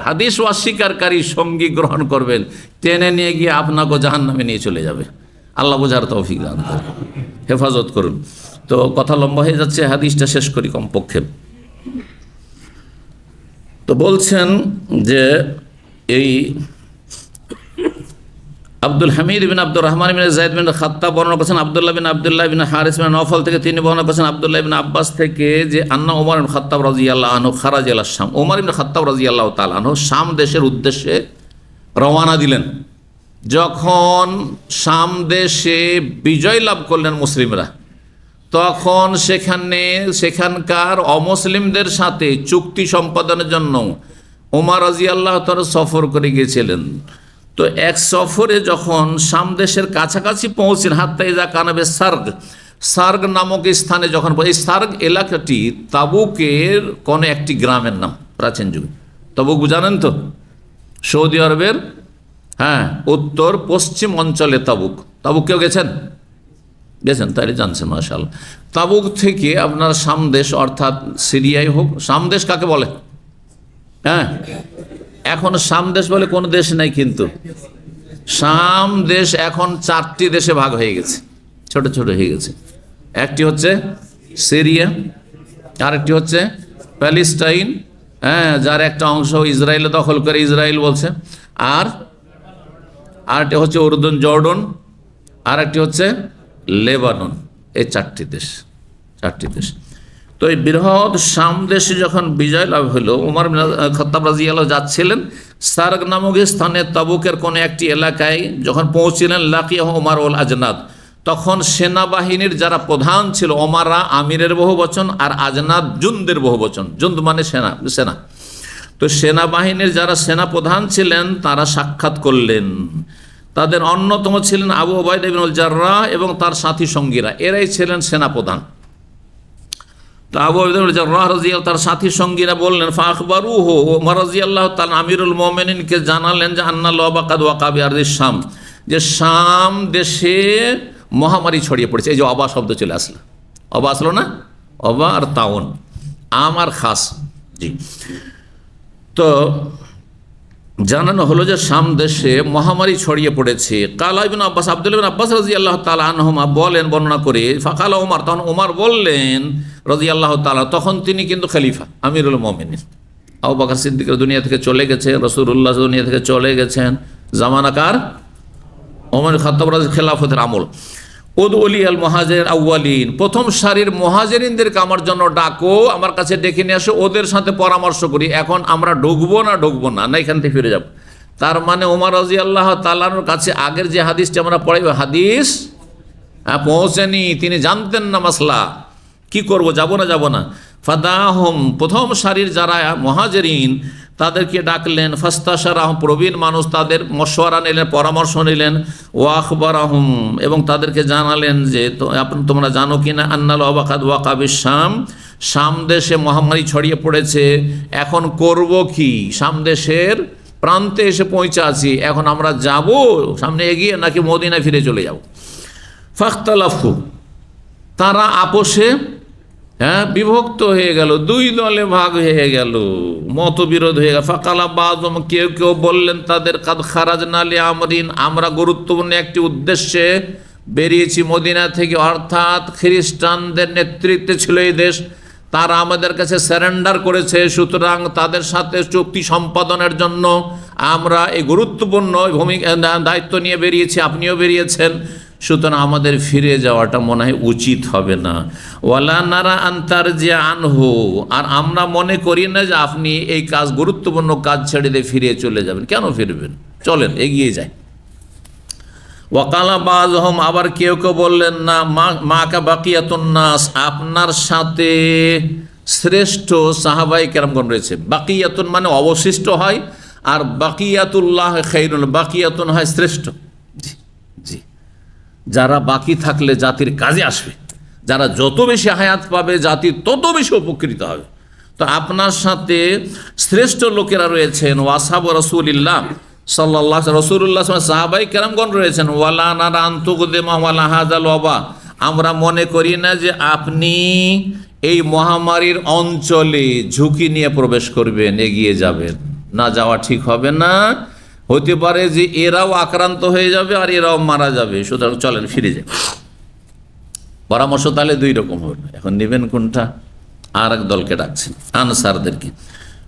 হাদিস অস্বীকারী সঙ্গী গ্রহণ করবেন, টেনে নিয়ে গিয়ে আপনাকে জাহান্নামে নিয়ে চলে যাবে। আল্লাহ বোঝার তৌফিক দান করুন, হেফাজত করুন। তো কথা লম্বা হয়ে যাচ্ছে, হাদিসটা শেষ করি কমপক্ষে। তো বলছেন যে এই আব্দুল হামিদ বিন আব্দুর রহমান বিন যায়েদ বিন খাত্তাব বর্ণনা করেছেন আব্দুল্লাহ বিন হারিস বিন নওফল থেকে, তিনি বর্ণনা করেছেন আব্দুল্লাহ বিন আব্বাস থেকে যে আন্না ওমর ইবনে খাত্তাব রাদিয়াল্লাহু আনহু খারাজ ইলা শাম, ওমর ইবনে খাত্তাব রাদিয়াল্লাহু তাআলা আনহু শাম দেশের উদ্দেশ্যে রওনা দিলেন। যখন শাম দেশে বিজয় লাভ করলেন মুসলিমরা, তখন সেখানকার অমুসলিমদের সাথে চুক্তি সম্পাদনের জন্য ওমর রাদিয়াল্লাহু তাআলা সফর করে গিয়েছিলেন। তো এক সফরে যখন শাম দেশের কাছাকাছি পৌঁছেন, হাত্তা ইজা কানাবে সার্গ নামক স্থানে যখন, এই সার্গ এলাকাটি তাবুকের কোন একটি গ্রামের নাম প্রাচীন যুগে। তাবুক জানেন তো, সৌদি আরবের উত্তর পশ্চিম অঞ্চলে তাবুক। তাবুক কেউ গেছেন? তাইলে জানছেন, মাশাআল্লাহ। তাবুক থেকে আপনার শাম দেশ অর্থাৎ সিরিয়াই হোক, শাম দেশ কাকে বলে? এখন শাম দেশ বলে কোনো দেশ নাই, কিন্তু শাম দেশ এখন 4টি দেশে ভাগ হয়ে গেছে, ছোট ছোট হয়ে গেছে। একটি হচ্ছে সিরিয়া, আরেকটি হচ্ছে প্যালেস্টাইন, যার একটা অংশ ইসরায়েল দখল করে ইসরায়েল বলছে, আর আরেকটি হচ্ছে উর্দুন জর্ডন, আর একটি হচ্ছে লেবানন। এই 4টি দেশ। তো এই বৃহৎ শাম দেশে যখন বিজয় লাভ হলো, ওমর ইবনে খাত্তাব রাদিয়াল্লাহু যাচ্ছিলেন সার্গ নামক স্থানে তাবুকের কোন একটি এলাকায় যখন পৌঁছিলেন, লাকিয়াহু ওমর ওয়াল আজনাদ, তখন সেনাবাহিনীর যারা প্রধান ছিল, ওমারা আমিরের বহু বচন আর আজনাদ জুনদের বহু বচন, জুন্দ মানে সেনা। তো সেনাবাহিনীর যারা সেনা প্রধান ছিলেন তারা সাক্ষাৎ করলেন। তাদের অন্যতম ছিলেন আবু উবাইদা ইবনুল জাররাহ এবং তার সাথী সঙ্গীরা, এরাই ছিলেন সেনাপ্রধান। তো আবু উবাইদা ইবনুল জাররাহ রাদিয়াল্লাহু তার সাথী সঙ্গীরা বললেন, ফাখবারুহু, ওমর রাদিয়াল্লাহু তাআলা আমিরুল মুমিনিনকে জানালেন যে আন্না লাবাকাদ ওয়াকা বিআরদিশ শাম, যে শাম দেশে মহামারী ছড়িয়ে পড়েছে। এই যে অবা শব্দ চলে আসলো, অবা আসলো না, অবা আর তাউন, আম আর খাস। জি, তো জানানো হলো যে শাম দেশে মহামারী ছড়িয়ে পড়েছে। কালা ইবনে আব্বাস, আব্দুল্লাহ ইবনে আব্বাস রাদিয়াল্লাহু তাআলা আনহুমা বলেন, বর্ণনা করে, ফাকালা ওমর, তখন ওমর বললেন রাদিয়াল্লাহু তাআলা, তখন তিনি কিন্তু খলিফা আমিরুল মুমিনিন। আবু বকর সিদ্দিক দুনিয়া থেকে চলে গেছে, রাসূলুল্লাহ দুনিয়া থেকে চলে গেছেন, জামানাকার ওমর খাত্তাব রাদিয়াল্লাহু খেলাফতের আমল। উদউলি আল মুহাজির আউয়ালিন, প্রথম সারির মুহাজিরিনদেরকে আমার জন্য ডাকো, আমার কাছে ডেকে নিয়ে আসো, ওদের সাথে পরামর্শ করি এখন আমরা ঢুকবো না এখান থেকে ফিরে যাব। তার মানে ওমর রাদিয়াল্লাহু তাআলার কাছে আগের যে হাদিসটি আমরা পড়াই, হাদিস পৌঁছেনি, তিনি জানতেন না মাসলা, কি করব, যাব না। ফাদাহুম, প্রথম সারির যারা মুহাজিরিন তাদেরকে ডাকলেন, ফাস্তাশারাহুম, প্রবীণ মানুষ, তাদের মশওয়ারা নিলেন, পরামর্শ নিলেন, ওয়া আখবারাহুম, এবং তাদেরকে জানালেন যে তোমরা জানো কিনা আন্নাল ওয়াকাদ ওয়াকা বিশ-শাম, শাম দেশে মহামারী ছড়িয়ে পড়েছে, এখন করব কি, শাম দেশের প্রান্তে এসে পৌঁছে আছি, এখন আমরা যাব সামনে এগিয়ে নাকি মদিনায় ফিরে চলে যাব। ফাখতালাফু, তারা আপোষে বিভক্ত হয়ে গেল, 2 দলে ভাগ হয়ে গেল, মতবিরোধ হয়ে গেল। ফাকালা বাযুম, কেউ বললেন তাদের, কাদ খারাজনা লিআমরিন, আমরা গুরুত্বপূর্ণ একটি উদ্দেশ্যে বেরিয়েছি মদিনা থেকে, অর্থাৎ খ্রিস্টানদের নেতৃত্বে ছিল এই দেশ, তারা আমাদের কাছে স্যারেন্ডার করেছে, সুতরাং তাদের সাথে চুক্তি সম্পাদনের জন্য আমরা এই গুরুত্বপূর্ণ ভূমিকা দায়িত্ব নিয়ে বেরিয়েছি, আপনিও বেরিয়েছেন, সুতরাং আমাদের ফিরে যাওয়াটা মনে হয় উচিত হবে না। ওয়ালা নারা আনতার যে আনহু, আর আমরা মনে করি না যে আপনি এই কাজ, গুরুত্বপূর্ণ কাজ ছেড়ে দিয়ে ফিরে চলে যাবেন, কেন ফিরবেন, চলেন এগিয়ে যাই। ওয়াকালা বাযহুম, আবার কেউ বললেন না, মাকা বাকিয়াতুন নাস, আপনার সাথে শ্রেষ্ঠ সাহাবায়ে কেরামগণ রয়েছে। বাকিয়াতুন মানে অবশিষ্ট হয়, আর বাকিয়াতুল্লাহ খায়রুন, বাকিয়াতুন হয় শ্রেষ্ঠ। জি, যারা বাকি থাকলে জাতির কাজে আসবে, যারা যত বেশি হায়াত পাবে জাতি তত বেশি উপকৃত হবে। তো আপনার সাথে শ্রেষ্ঠ লোকেরা রয়েছেন, ওয়াসহাবু রাসূলিল্লাহ সাল্লাল্লাহু আলাইহি রাসূলুল্লাহ সাহাবায়ে কেরামগণ রয়েছেন। ওয়ালা নারা আন তুকদিমা ওয়ালা হাযাল ওয়াবা, আমরা মনে করি না যে আপনি এই মহামারীর অঞ্চলে ঝুঁকি নিয়ে প্রবেশ করবেন, এগিয়ে যাবেন, না যাওয়া ঠিক হবে না, হতে পারে যে এরাও আক্রান্ত হয়ে যাবে আর এরাও মারা যাবে, সুতরাং চলেন ফিরে যাই। পরামর্শ তাহলে 2 রকম হবে, এখন নেবেন কোনটা? আর এক দলকে ডাকছেন, আনসারদেরকে।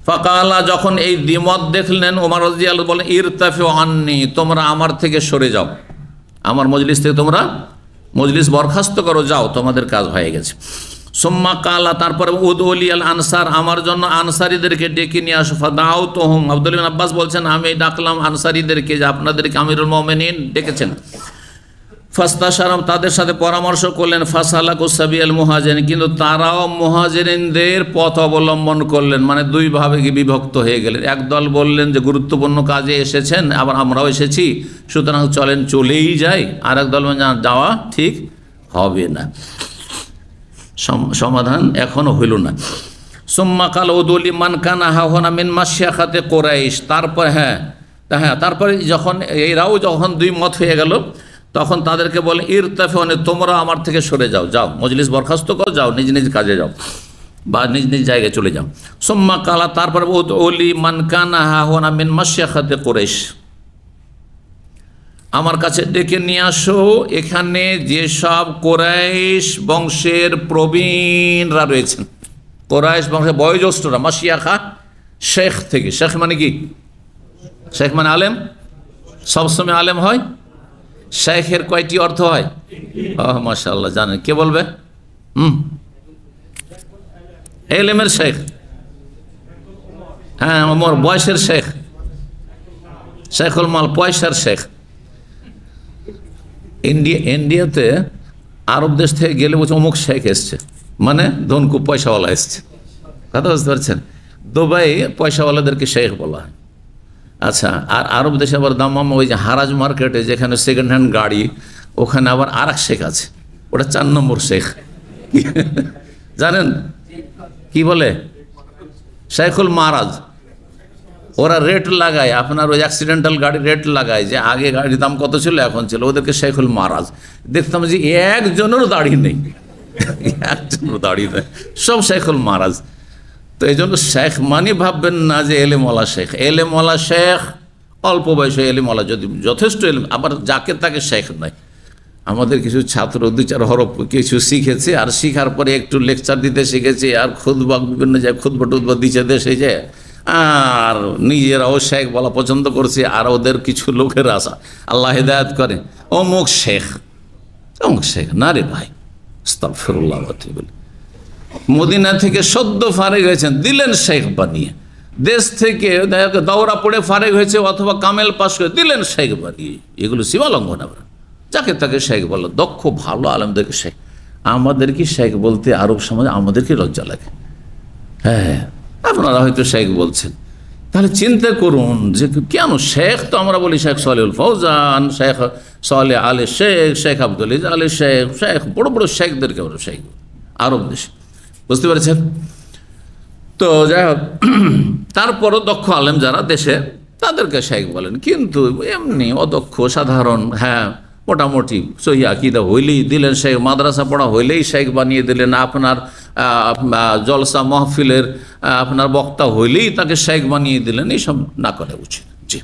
ফাকালা, যখন এই দ্বিমত দেখলেন ওমর রাদিয়াল্লাহু বলেন ইরতাফিউ আন্নি, তোমরা আমার থেকে সরে যাও, আমার মজলিস থেকে তোমরা মজলিস বরখাস্ত করো, যাও, তোমাদের কাজ হয়ে গেছে। সুম্মা কালা, তারপরে উদউলি আল আনসার, আমার জন্য আনসারীদেরকে ডেকে নিয়ে আসো। ফাদাউতুহুম, আব্দুল্লাহ ইবনে আব্বাস বলছেন আমি ডাকলাম আনসারীদেরকে, যে আপনাদেরকে আমিরুল মুমিনিন ডেকেছেন। ফাস্তাশারাম, তাদের সাথে পরামর্শ করলেন। ফাসালাকু সাবিয়াল মুহাজিরিন, কিন্তু তারাও মুহাজিরিনদের পথ অবলম্বন করলেন, মানে দুই ভাবে বিভক্ত হয়ে গেলেন। একদল বললেন যে গুরুত্বপূর্ণ কাজে এসেছেন, আবার আমরাও এসেছি, সুতরাং চলেন চলেই যাই। আর একদল যাওয়া ঠিক হবে না, সমাধান এখনো হইল না। সুম্মা কাল উদুলি মান কানা হাওনা মিন মাশিয়াখাতে কুরাইশ, তারপর তারপরে যখন এরাও যখন দুই মত হয়ে গেল, তখন তাদেরকে বলে ইরতাফিউ, তোমরা আমার থেকে সরে যাও, যাও মজলিস বরখাস্ত করো, যাও নিজ নিজ কাজে যাও বা নিজ নিজ জায়গায় চলে যাও। সুম্মা কালা, তারপর উদউলি মান কানা হাওনা মিন মাশিয়াখাতে কুরাইশ, আমার কাছে ডেকে নিয়ে আসো এখানে যেসব কুরাইশ বংশের প্রবীণরা রয়েছেন, কুরাইশ বংশের বয়োজ্যেষ্ঠরা, মাশিয়াখা শেখ থেকে, শেখ মানে কি? শেখ মানে আলেম, সবসময় আলেম হয়। শেখের কয়টি অর্থ হয়? মাশাআল্লাহ, জানেন, কে বলবে? এলেমের শেখ, হ্যাঁ, আমার বয়সের শেখ, শেখুল মাল, পয়সার শেখ। ইন্ডিয়াতে আরব দেশ থেকে গেলে বলছে অমুক শেখ এসছে, মানে ধনকু পয়সাওয়ালা এসছে, কথা বুঝতে পারছেন? দুবাই পয়সাওয়ালাদেরকে শেখ বলা হয়। আচ্ছা, আর আরব দেশে আবার দাম্মাম, ওই যে হারাজ মার্কেটে যেখানে সেকেন্ড হ্যান্ড গাড়ি, ওখানে আবার আর এক শেখ আছে, ওটা 4 নম্বর শেখ, জানেন কি বলে? শেখুল মারাজ। ওরা রেট লাগায়, আপনার ওই অ্যাক্সিডেন্টাল গাড়ি রেট লাগায়, যে আগে গাড়ির দাম কত ছিল এখন ছিল, ওদেরকে শেখুল মারাজ। দেখতাম যে একজনেরও দাড়ি নেই, একজনেরও দাড়ি নেই, সব শেখুল মারাজ। তো এই জন্য শেখ মানে ভাববেন না যে এলেমওয়ালা শেখ। এলেমওয়ালা শেখ অল্প বয়সে এলেমওয়ালা, যদি যথেষ্ট এলেম, আবার যাকে তাকে শেখ নয়। আমাদের কিছু ছাত্র 2-4 হরফ কিছু শিখেছে, আর শিখার পরে একটু লেকচার দিতে শিখেছে, আর খুতবা বিভিন্ন জায়গায় খুতবা টুতবা দিচ্ছে দেশে যে, আর নিজেরাও শেখ বলা পছন্দ করছে, আর ওদের কিছু লোকের আশা আল্লাহ হেদায়েত করে, অমুক শেখ, অমুক শেখ। না রে ভাই, আস্তাগফিরুল্লাহ বলে, মদিনা থেকে সদ্য ফারেক হয়েছেন, দিলেন শেখ বানিয়ে। দেশ থেকে দৌড়া পড়ে ফারেক হয়েছে অথবা কামেল পাশ করে, দিলেন শেখ বানিয়ে। এগুলো সীমা লঙ্ঘন। আমরা যাকে তাকে শেখ বলো, দক্ষ ভালো আলেমদেরকে শেখ। আমাদের কি শেখ বলতে আরব সমাজে আমাদেরকে লজ্জা লাগে। হ্যাঁ, আপনারা হয়তো শেখ বলছেন, তাহলে চিন্তা করুন যে কেন শেখ? তো আমরা বলি শেখ সলিহুল ফৌজান, শেখ সলে আলে শেখ, শেখ আব্দুল ইজ আলে শেখ, শেখ বড় বড় শেখদেরকে আমরা শেখ আরব দেশে, বুঝতে পেরেছেন? তো যাই হোক, তারপরও দক্ষ আলেম যারা দেশে, তাদেরকে শেখ বলেন। কিন্তু এমনি অদক্ষ সাধারণ, হ্যাঁ মোটামুটি সহি আকীদা হইলেই দিলেন শেখ, মাদ্রাসা পড়া হইলেই শেখ বানিয়ে দিলেন, আপনার জলসা মাহফিলের আপনার বক্তা হইলেই তাকে শেখ বানিয়ে দিলেন, এইসব না করা উচিত। জি,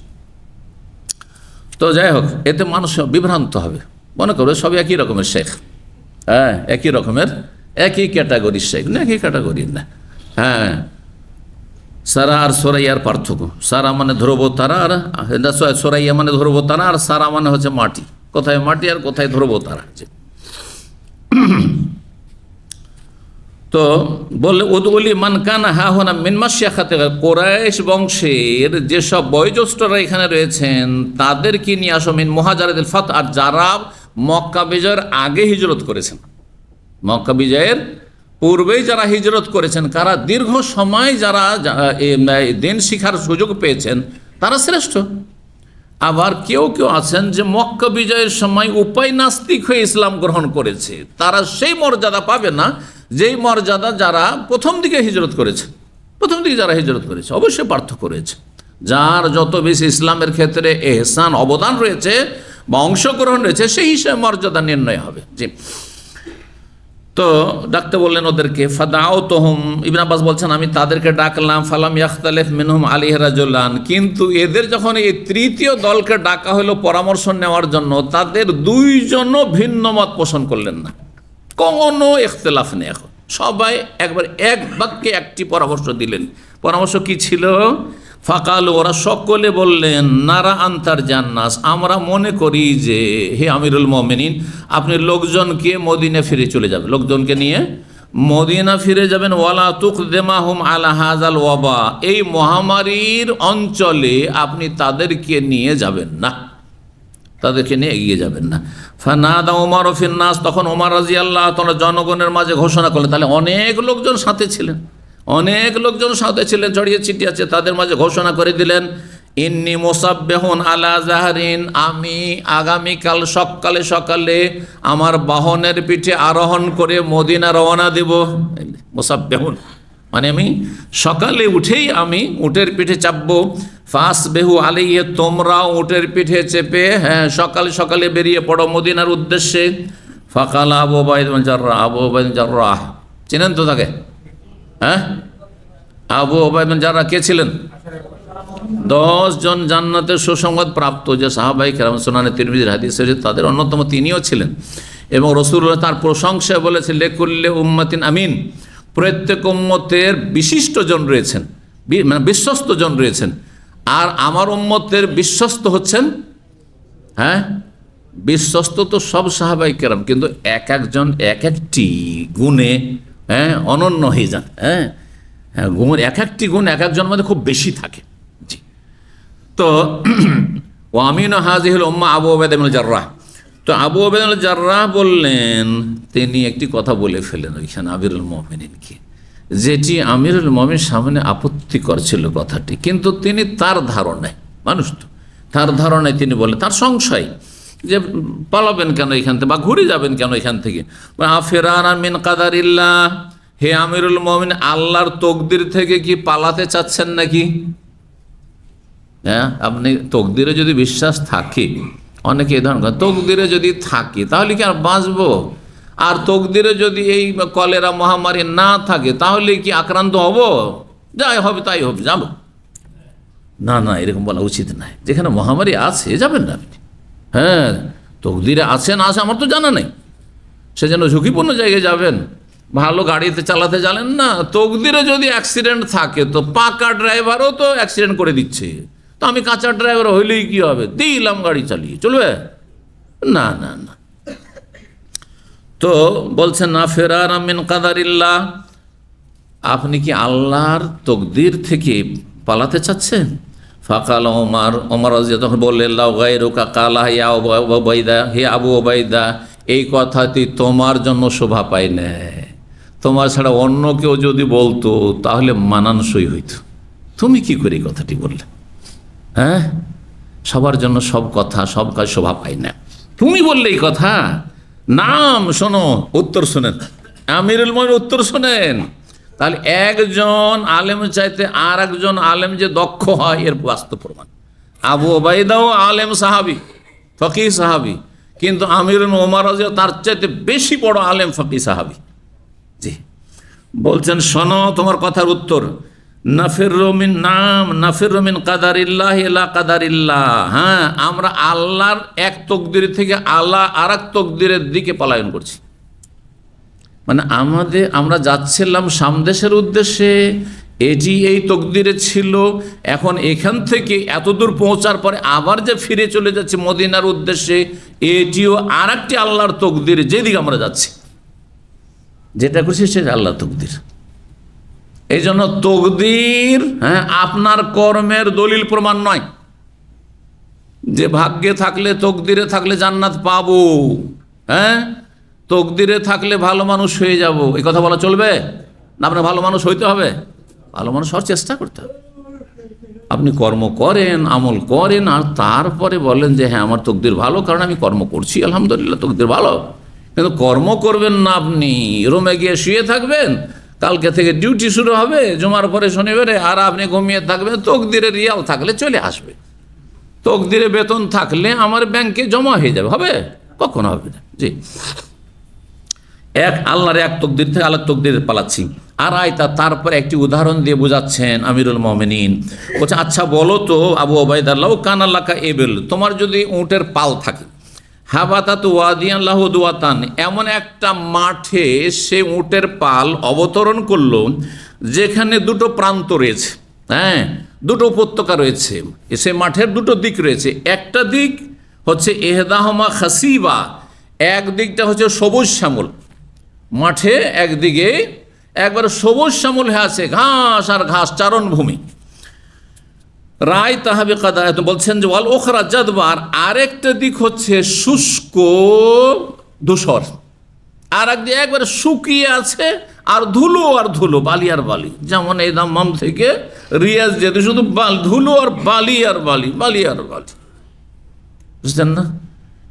তো যাই হোক, এতে মানুষ বিভ্রান্ত হবে, মনে করবে সব একই রকমের শেখ। হ্যাঁ, একই রকমের, একই ক্যাটাগরির শেখ না, একই ক্যাটাগরির না। হ্যাঁ, সারা আর সোরাইয়ার পার্থক্য। সারা মানে ধ্রুব তারা, আর সোরাইয়া মানে ধ্রুব তারা, আর সারা মানে হচ্ছে মাটি। কোথায় মাটি আর কোথায় ধ্রুব তারা। তো বললে উদউলি মান কানা হাহুনা মিন মাশিয়াখাতে, কুরাইশ বংশের যেসব বয়োজ্যেষ্ঠরা এখানে রয়েছেন তাদেরকে নিয়ে আসো, মিন মুহাজিরাতিল ফাত, আর যারা মক্কা বিজয়ের আগে হিজরত করেছেন, মক্কা বিজয়ের পূর্বেই যারা হিজরত করেছেন, কারা দীর্ঘ সময় যারা দিন শিখার সুযোগ পেয়েছেন, তারা শ্রেষ্ঠ। আবার কেউ কেউ আছেন যে মক্কা বিজয়ের সময় উপায় নাস্তিক হয়ে ইসলাম গ্রহণ করেছে, তারা সেই মর্যাদা পাবে না যেই মর্যাদা যারা প্রথম দিকে হিজরত করেছে। প্রথম দিকে যারা হিজরত করেছে অবশ্যই পার্থক্য রয়েছে। যার যত বেশি ইসলামের ক্ষেত্রে এহসান অবদান রয়েছে বা অংশগ্রহণ রয়েছে, সেই হিসেবে মর্যাদা নির্ণয় হবে। জি, তো ডাকতে বললেন ওদেরকে। ফাদাউতুহুম, ইবনে আব্বাস বলছেন আমি তাদেরকে ডাকলাম। ফালাম ইয়াখতালিফ মিনহুম আলাইহি রাজুলান, কিন্তু এদের যখন এই তৃতীয় দলকে ডাকা হলো পরামর্শ নেওয়ার জন্য, তাদের দুইজনও ভিন্ন মত পোষণ করলেন না, কোনো ইখতিলাফ নেই। এখন সবাই একবার এক বাক্যে একটি পরামর্শ দিলেন। পরামর্শ কি ছিল? ফাকাল, ওরা সকলে বললেন, নারা আন্তার জান্নাস, আমরা মনে করি যে হে আমিরুল মুমিনিন, আপনি লোকজনকে মদিনা ফিরে চলে যাবেন, লোকজনকে নিয়ে মদিনা ফিরে যাবেন। ওয়ালা তুকদেমাহুম আলা হাজাল ওয়াবা, এই মহামারীর অঞ্চলে আপনি তাদেরকে নিয়ে যাবেন না, তাদেরকে নিয়ে এগিয়ে যাবেন না। ফানাদা ওমর ফিন্নাস, তখন ওমর রাদিয়াল্লাহু তাআলা জনগণের মাঝে ঘোষণা করলেন। তাহলে অনেক লোকজন সাথে ছিলেন, অনেক লোকজন সাথে ছিলেন, ছড়িয়ে ছিটিয়ে আছে, তাদের মাঝে ঘোষণা করে দিলেন, ইন্নি মুসাব্বিহুন আলা জাহরিন, আমি আগামীকাল সকালে সকালে আমার বাহনের পিঠে আরোহণ করে মদিনা রওনা দেব। মুসাব্বিহুন মানে আমি সকালে উঠেই আমি উটের পিঠে চাপবো। ফাসবিহু আলাইহি, তোমরা উটের পিঠে চেপে সকালে সকালে বেরিয়ে পড়ো মদিনার উদ্দেশ্যে। ফাকাল আবু উবাইদা বিন জাররাহ, আবু উবাইদা বিন জাররাহ চেনেন তো তাকে? আবু উবাইদা বিন জাররাহ কে ছিলেন? 10 জন জান্নাতের সুসংবাদ প্রাপ্ত যে সাহাবায়ে কেরাম, সুনানে তিরমিজির হাদিসে তাদের অন্যতম তিনিও ছিলেন। এবং রাসূলুল্লাহ তার প্রশংসায় বলেছেন, লিকুল্লি উম্মাতিন আমিন, প্রত্যেক উম্মতের বিশিষ্ট জন রয়েছেন, মানে বিশ্বস্ত জন রয়েছেন। আর আমার উম্মতের বিশ্বস্ত হচ্ছেন, বিশ্বস্ত তো সব সাহাবায়ে কেরাম, কিন্তু এক একজন এক একটি গুণে অনন্য হয়ে যান। গুণ এক একটি গুণ এক একজনের মধ্যে খুব বেশি থাকে। জি, তো ও আমিন হাজিহুল উম্মাহ আবু উবাইদা বিন জাররাহ। তো আবু উবাইদা বিন জাররাহ বললেন, তিনি একটি কথা বলে ফেলেন ওইখানে আমিরুল মুমিনিনকে, যেটি আমিরুল মুমিনিন সামনে আপত্তি করছিল কথাটি, কিন্তু তিনি তার ধারণায়, মানুষ তো তার ধারণায় তিনি বললেন, তার সংশয় যে পালাবেন কেন এখান থেকে, বা ঘুরে যাবেন কেন এখান থেকে। আফিরানা মিন কাদারিল্লাহ, হে আমিরুল মুমিনিন, আল্লাহর তকদির থেকে কি পালাতে চাচ্ছেন নাকি? আপনি তকদিরে যদি বিশ্বাস থাকে, অনেকে এই ধরনের তকদিরে যদি থাকে তাহলে কি আর বাঁচবো? আর তকদিরে যদি এই কলেরা মহামারী না থাকে তাহলে কি আক্রান্ত হব? যাই হবে তাই হবে, যাব না, না, এরকম বলা উচিত নয়। যেখানে মহামারী আছে যাবেন না আপনি। তকদিরে আছে না আছে আমার তো জানা নেই, সেজন্য ঝুঁকিপূর্ণ জায়গায় যাবেন। ভালো গাড়িতে চালাতে জানেন না, তকদিরে যদি অ্যাক্সিডেন্ট থাকে তো পাকা ড্রাইভারও তো অ্যাক্সিডেন্ট করে দিচ্ছে, তো আমি কাঁচা ড্রাইভার হইলেই কি হবে, দিলাম গাড়ি চালিয়ে, চলবে না, না, না। তো বলছেন না ফেরারা মিন কাদারিল্লাহ, আপনি কি আল্লাহর তকদির থেকে পালাতে চাচ্ছেন? ফাকাল ওমর, ওমর রাদিয়াল্লাহু তখন বললেন, লাউ গায়রুকা কালা ইয়া আবু উবাইদা, হে আবু উবাইদা, এই কথাটি তোমার জন্য শোভা পায় না, তোমার ছাড়া অন্য কেউ যদি বলতো তাহলে মানানসই হইত, তুমি কি করে এই কথাটি বললে? সবার জন্য সব কথা সব কাজ শোভা পায় না, তুমি বললে এই কথা। নাম শোনো, উত্তর শোনেন, আমিরুল মুমিনিন উত্তর শোনেন। তাহলে একজন আলেম চাইতে আর একজন আলেম যে দক্ষ হয় এর বাস্তব প্রমাণ। আবু উবাইদাও আলেম সাহাবী, ফকিহ সাহাবী, কিন্তু আমিরুল ওমর রাদিয়াল্লাহু তার চাইতে বেশি বড় আলেম ফকিহ সাহাবী। জি, বলছেন শোনো তোমার কথার উত্তর, নাফিরু মিন কাদারিল্লাহ ইলা কাদারিল্লাহ। আমরা আল্লাহর এক তকদির থেকে আল্লাহ আর এক তকদিরের দিকে পলায়ন করছি। মানে আমরা যাচ্ছিলাম সামদেশের উদ্দেশ্যে, এটি এই তকদিরে ছিল, এখন এখান থেকে এতদূর পৌঁছার পরে আবার যে ফিরে চলে যাচ্ছে মদিনার উদ্দেশ্যে, এটিও আর একটি আল্লাহর তকদির, যেদিকে আমরা যাচ্ছি, যেটা করছি সেটা আল্লাহর তকদির। এই জন্য তকদির আপনার কর্মের দলিল প্রমাণ নয়, যে ভাগ্যে থাকলে তকদিরে থাকলে জান্নাত পাবো, তকদিরে থাকলে ভালো মানুষ হয়ে যাব, এই কথা বলা চলবে না? আপনার ভালো মানুষ হইতে হবে, ভালো মানুষ হওয়ার চেষ্টা করতে হবে। আপনি কর্ম করেন, আমল করেন, আর তারপরে বলেন যে হ্যাঁ আমার তকদির ভালো, কারণ আমি কর্ম করছি, আলহামদুলিল্লাহ তকদির ভালো। কিন্তু কর্ম করবেন না, আপনি রুমে গিয়ে শুয়ে থাকবেন, কালকে থেকে ডিউটি শুরু হবে জুমার পরে শনিবারে, আর আপনি ঘুমিয়ে থাকবেন। তকদিরে রিয়াল থাকলে চলে আসবে, তকদিরে বেতন থাকলে আমার ব্যাংকে জমা হয়ে যাবে, হবে? কখনো হবে না। জি, এক আল্লাহর এক তকদির থেকে আল্লাহর তকদিরে পালাচ্ছি। আর আয়তা তারপরে একটি উদাহরণ দিয়ে বোঝাচ্ছেন আমিরুল মুমিনিন, বলছে আচ্ছা বলো তো আবু উবাইদা, লাউ কানা লাকা এবেল, তোমার যদি উটের পাল থাকে, হাবাতাত ওয়াদিয়ান লাহু দুয়াতান, এমন একটা মাঠে সে উটের পাল অবতরণ করলো যেখানে দুটো প্রান্ত রয়েছে, হ্যাঁ, দুটো উপত্যকা রয়েছে। সে মাঠের দুটো দিক রয়েছে। একটা দিক হচ্ছে এহদাহমা খাসিবা, এক দিকটা হচ্ছে সবুজ শ্যামল, মাঠে একদিকে একবার সবুজ শ্যামল হয়ে আছে, ঘাস আর ঘাস, চারণভূমি। রায় তাহাবে কাদা বলছেন যে ওয়াল ওখরা জাদবার, আরেকটা দিক হচ্ছে শুষ্ক ধূসর, আর একদিকে একবারে শুকিয়ে আছে আর ধুলো আর ধুলো, বালি আর বালি। যেমন এই দাম্মাম থেকে রিয়াজ যেতে শুধু ধুলো আর বালি আর বালি, বালি আর বালি, বুঝলেন না?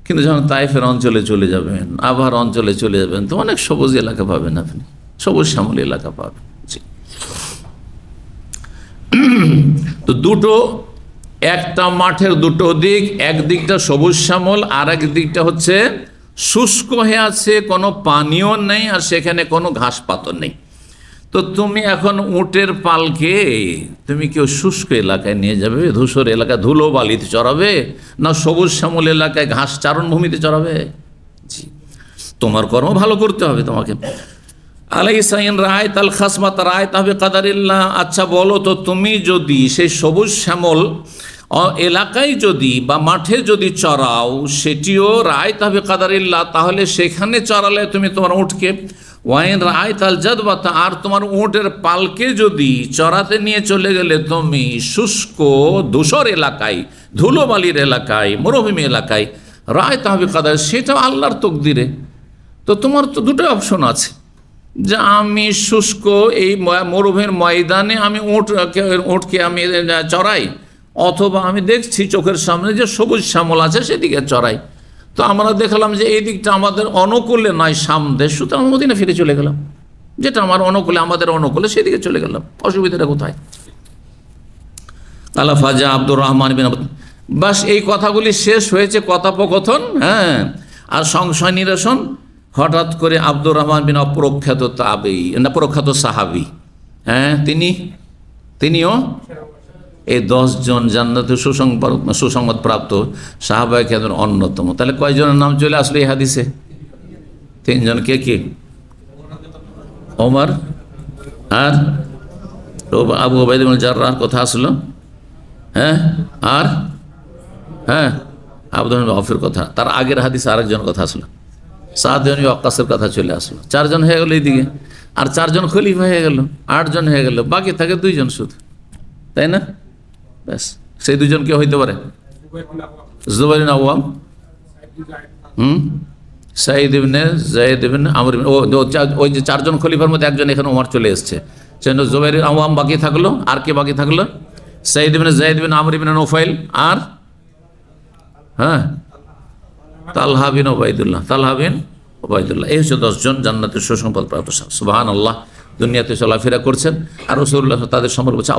কিন্তু যখন তাইফের অঞ্চলে চলে যাবেন, আবার অঞ্চলে চলে যাবেন, তো অনেক সবুজ এলাকা পাবেন, আপনি সবুজ শ্যামল এলাকা পাবেন। তো দুটো, একটা মাঠের দুটো দিক, একদিকটা সবুজ শ্যামল আর এক দিকটা হচ্ছে শুষ্ক হয়ে আছে, কোনো পানিও নেই আর সেখানে কোনো ঘাস পাতর নেই। তো তুমি এখন উটের পালকে তুমি কেউ শুষ্ক এলাকায় নিয়ে যাবে, ধূসর এলাকায় ধুলো বালিতে চড়াবে, না সবুজ শ্যামল এলাকায় ঘাস চারণভূমিতে চড়াবে? জি, তোমার কর্ম ভালো করতে হবে তোমাকে। আলাইসাইন রায় তাল খাসমাত রায় তাহবে কাদারিল্লাহ। আচ্ছা বলো তো, তুমি যদি সেই সবুজ শ্যামল এলাকায় যদি বা মাঠে যদি চড়াও, সেটিও রায় তাহবে কাদারিল্লাহ, তাহলে সেখানে চড়ালে তুমি তোমার উটকে, ওয়াইন রায় তাল জাদবাতা, আর তোমার উটের পালকে যদি চড়াতে নিয়ে চলে গেলে তুমি শুষ্ক ধূসর এলাকায়, ধুলোবালির এলাকায়, মরুভূমি এলাকায়, রায় তাহবে কাদার, সেটাও আল্লাহর তকদিরে। তো তোমার তো দুটো অপশন আছে, যে আমি শুষ্ক এই মরুভূমির ময়দানে আমি উটকে আমি চড়াই, অথবা আমি দেখছি চোখের সামনে যে সবুজ শ্যামল আছে সেদিকে চড়াই। তো আমরা দেখলাম যে এই দিকটা আমাদের অনুকূলে নয়, সামনে, সুতরাং মদিনা ফিরে চলে গেলাম। যেটা আমার অনুকূলে, আমাদের অনুকূলে, সেদিকে চলে গেলাম, অসুবিধাটা কোথায়? আল্লাহ ফাজা আব্দুর রহমান বিন, বাস এই কথাগুলি শেষ হয়েছে কথোপকথন, হ্যাঁ, আর সংশয় নিরসন। হঠাৎ করে আব্দুর রহমান বিন প্রখ্যাত তাবেঈ, না প্রখ্যাত সাহাবি, হ্যাঁ, তিনিও এই 10 জন জান্নাতে সুসংবাদ প্রাপ্ত সাহাবায়ে কেরামের অন্যতম। তাহলে কয়জনের নাম চলে আসলো এই হাদিসে? 3 জন। কে কে? ওমর আর আবু উবাইদা ইবনে জাররাহর কথা আসলো, হ্যাঁ, আর হ্যাঁ আব্দুর রহমান আউফের কথা। তার আগের হাদিসে আরেকজন কথা আসলো, সাদ ইবনে ওয়াক্কাসের কথা চলে আসলো। 4 জন হয়ে গেল এইদিকে, আর 4 জন খলিফা হয়ে গেল, 8 জন হয়ে গেল, বাকি থাকে 2 জন শুধু, তাই না? ব্যাস, সেই 2 জন কে হইতে পারে? জুবাইর বিন আওয়াম, সাঈদ ইবনে যায়েদ ইবনে আমর, ওই যে 4 জন খলিফার মধ্যে একজন এখানে ওমর চলে এসছে, সেজন্য জুবাইর বিন আওয়াম বাকি থাকলো। আর কে বাকি থাকলো? সাঈদ ইবনে যায়েদ বিন আমর ইবনে নুফাইল, আর হ্যাঁ তালহা বিন ওবাইদুল্লাহ, এই হচ্ছে 10 জন জান্নাতের সুসংবাদ প্রাপ্ত। সুবহানাল্লাহ। দুনিয়াতে চলাফেরা করছেন, আর রাসূলুল্লাহ তাদের সম্পর্কে বলছে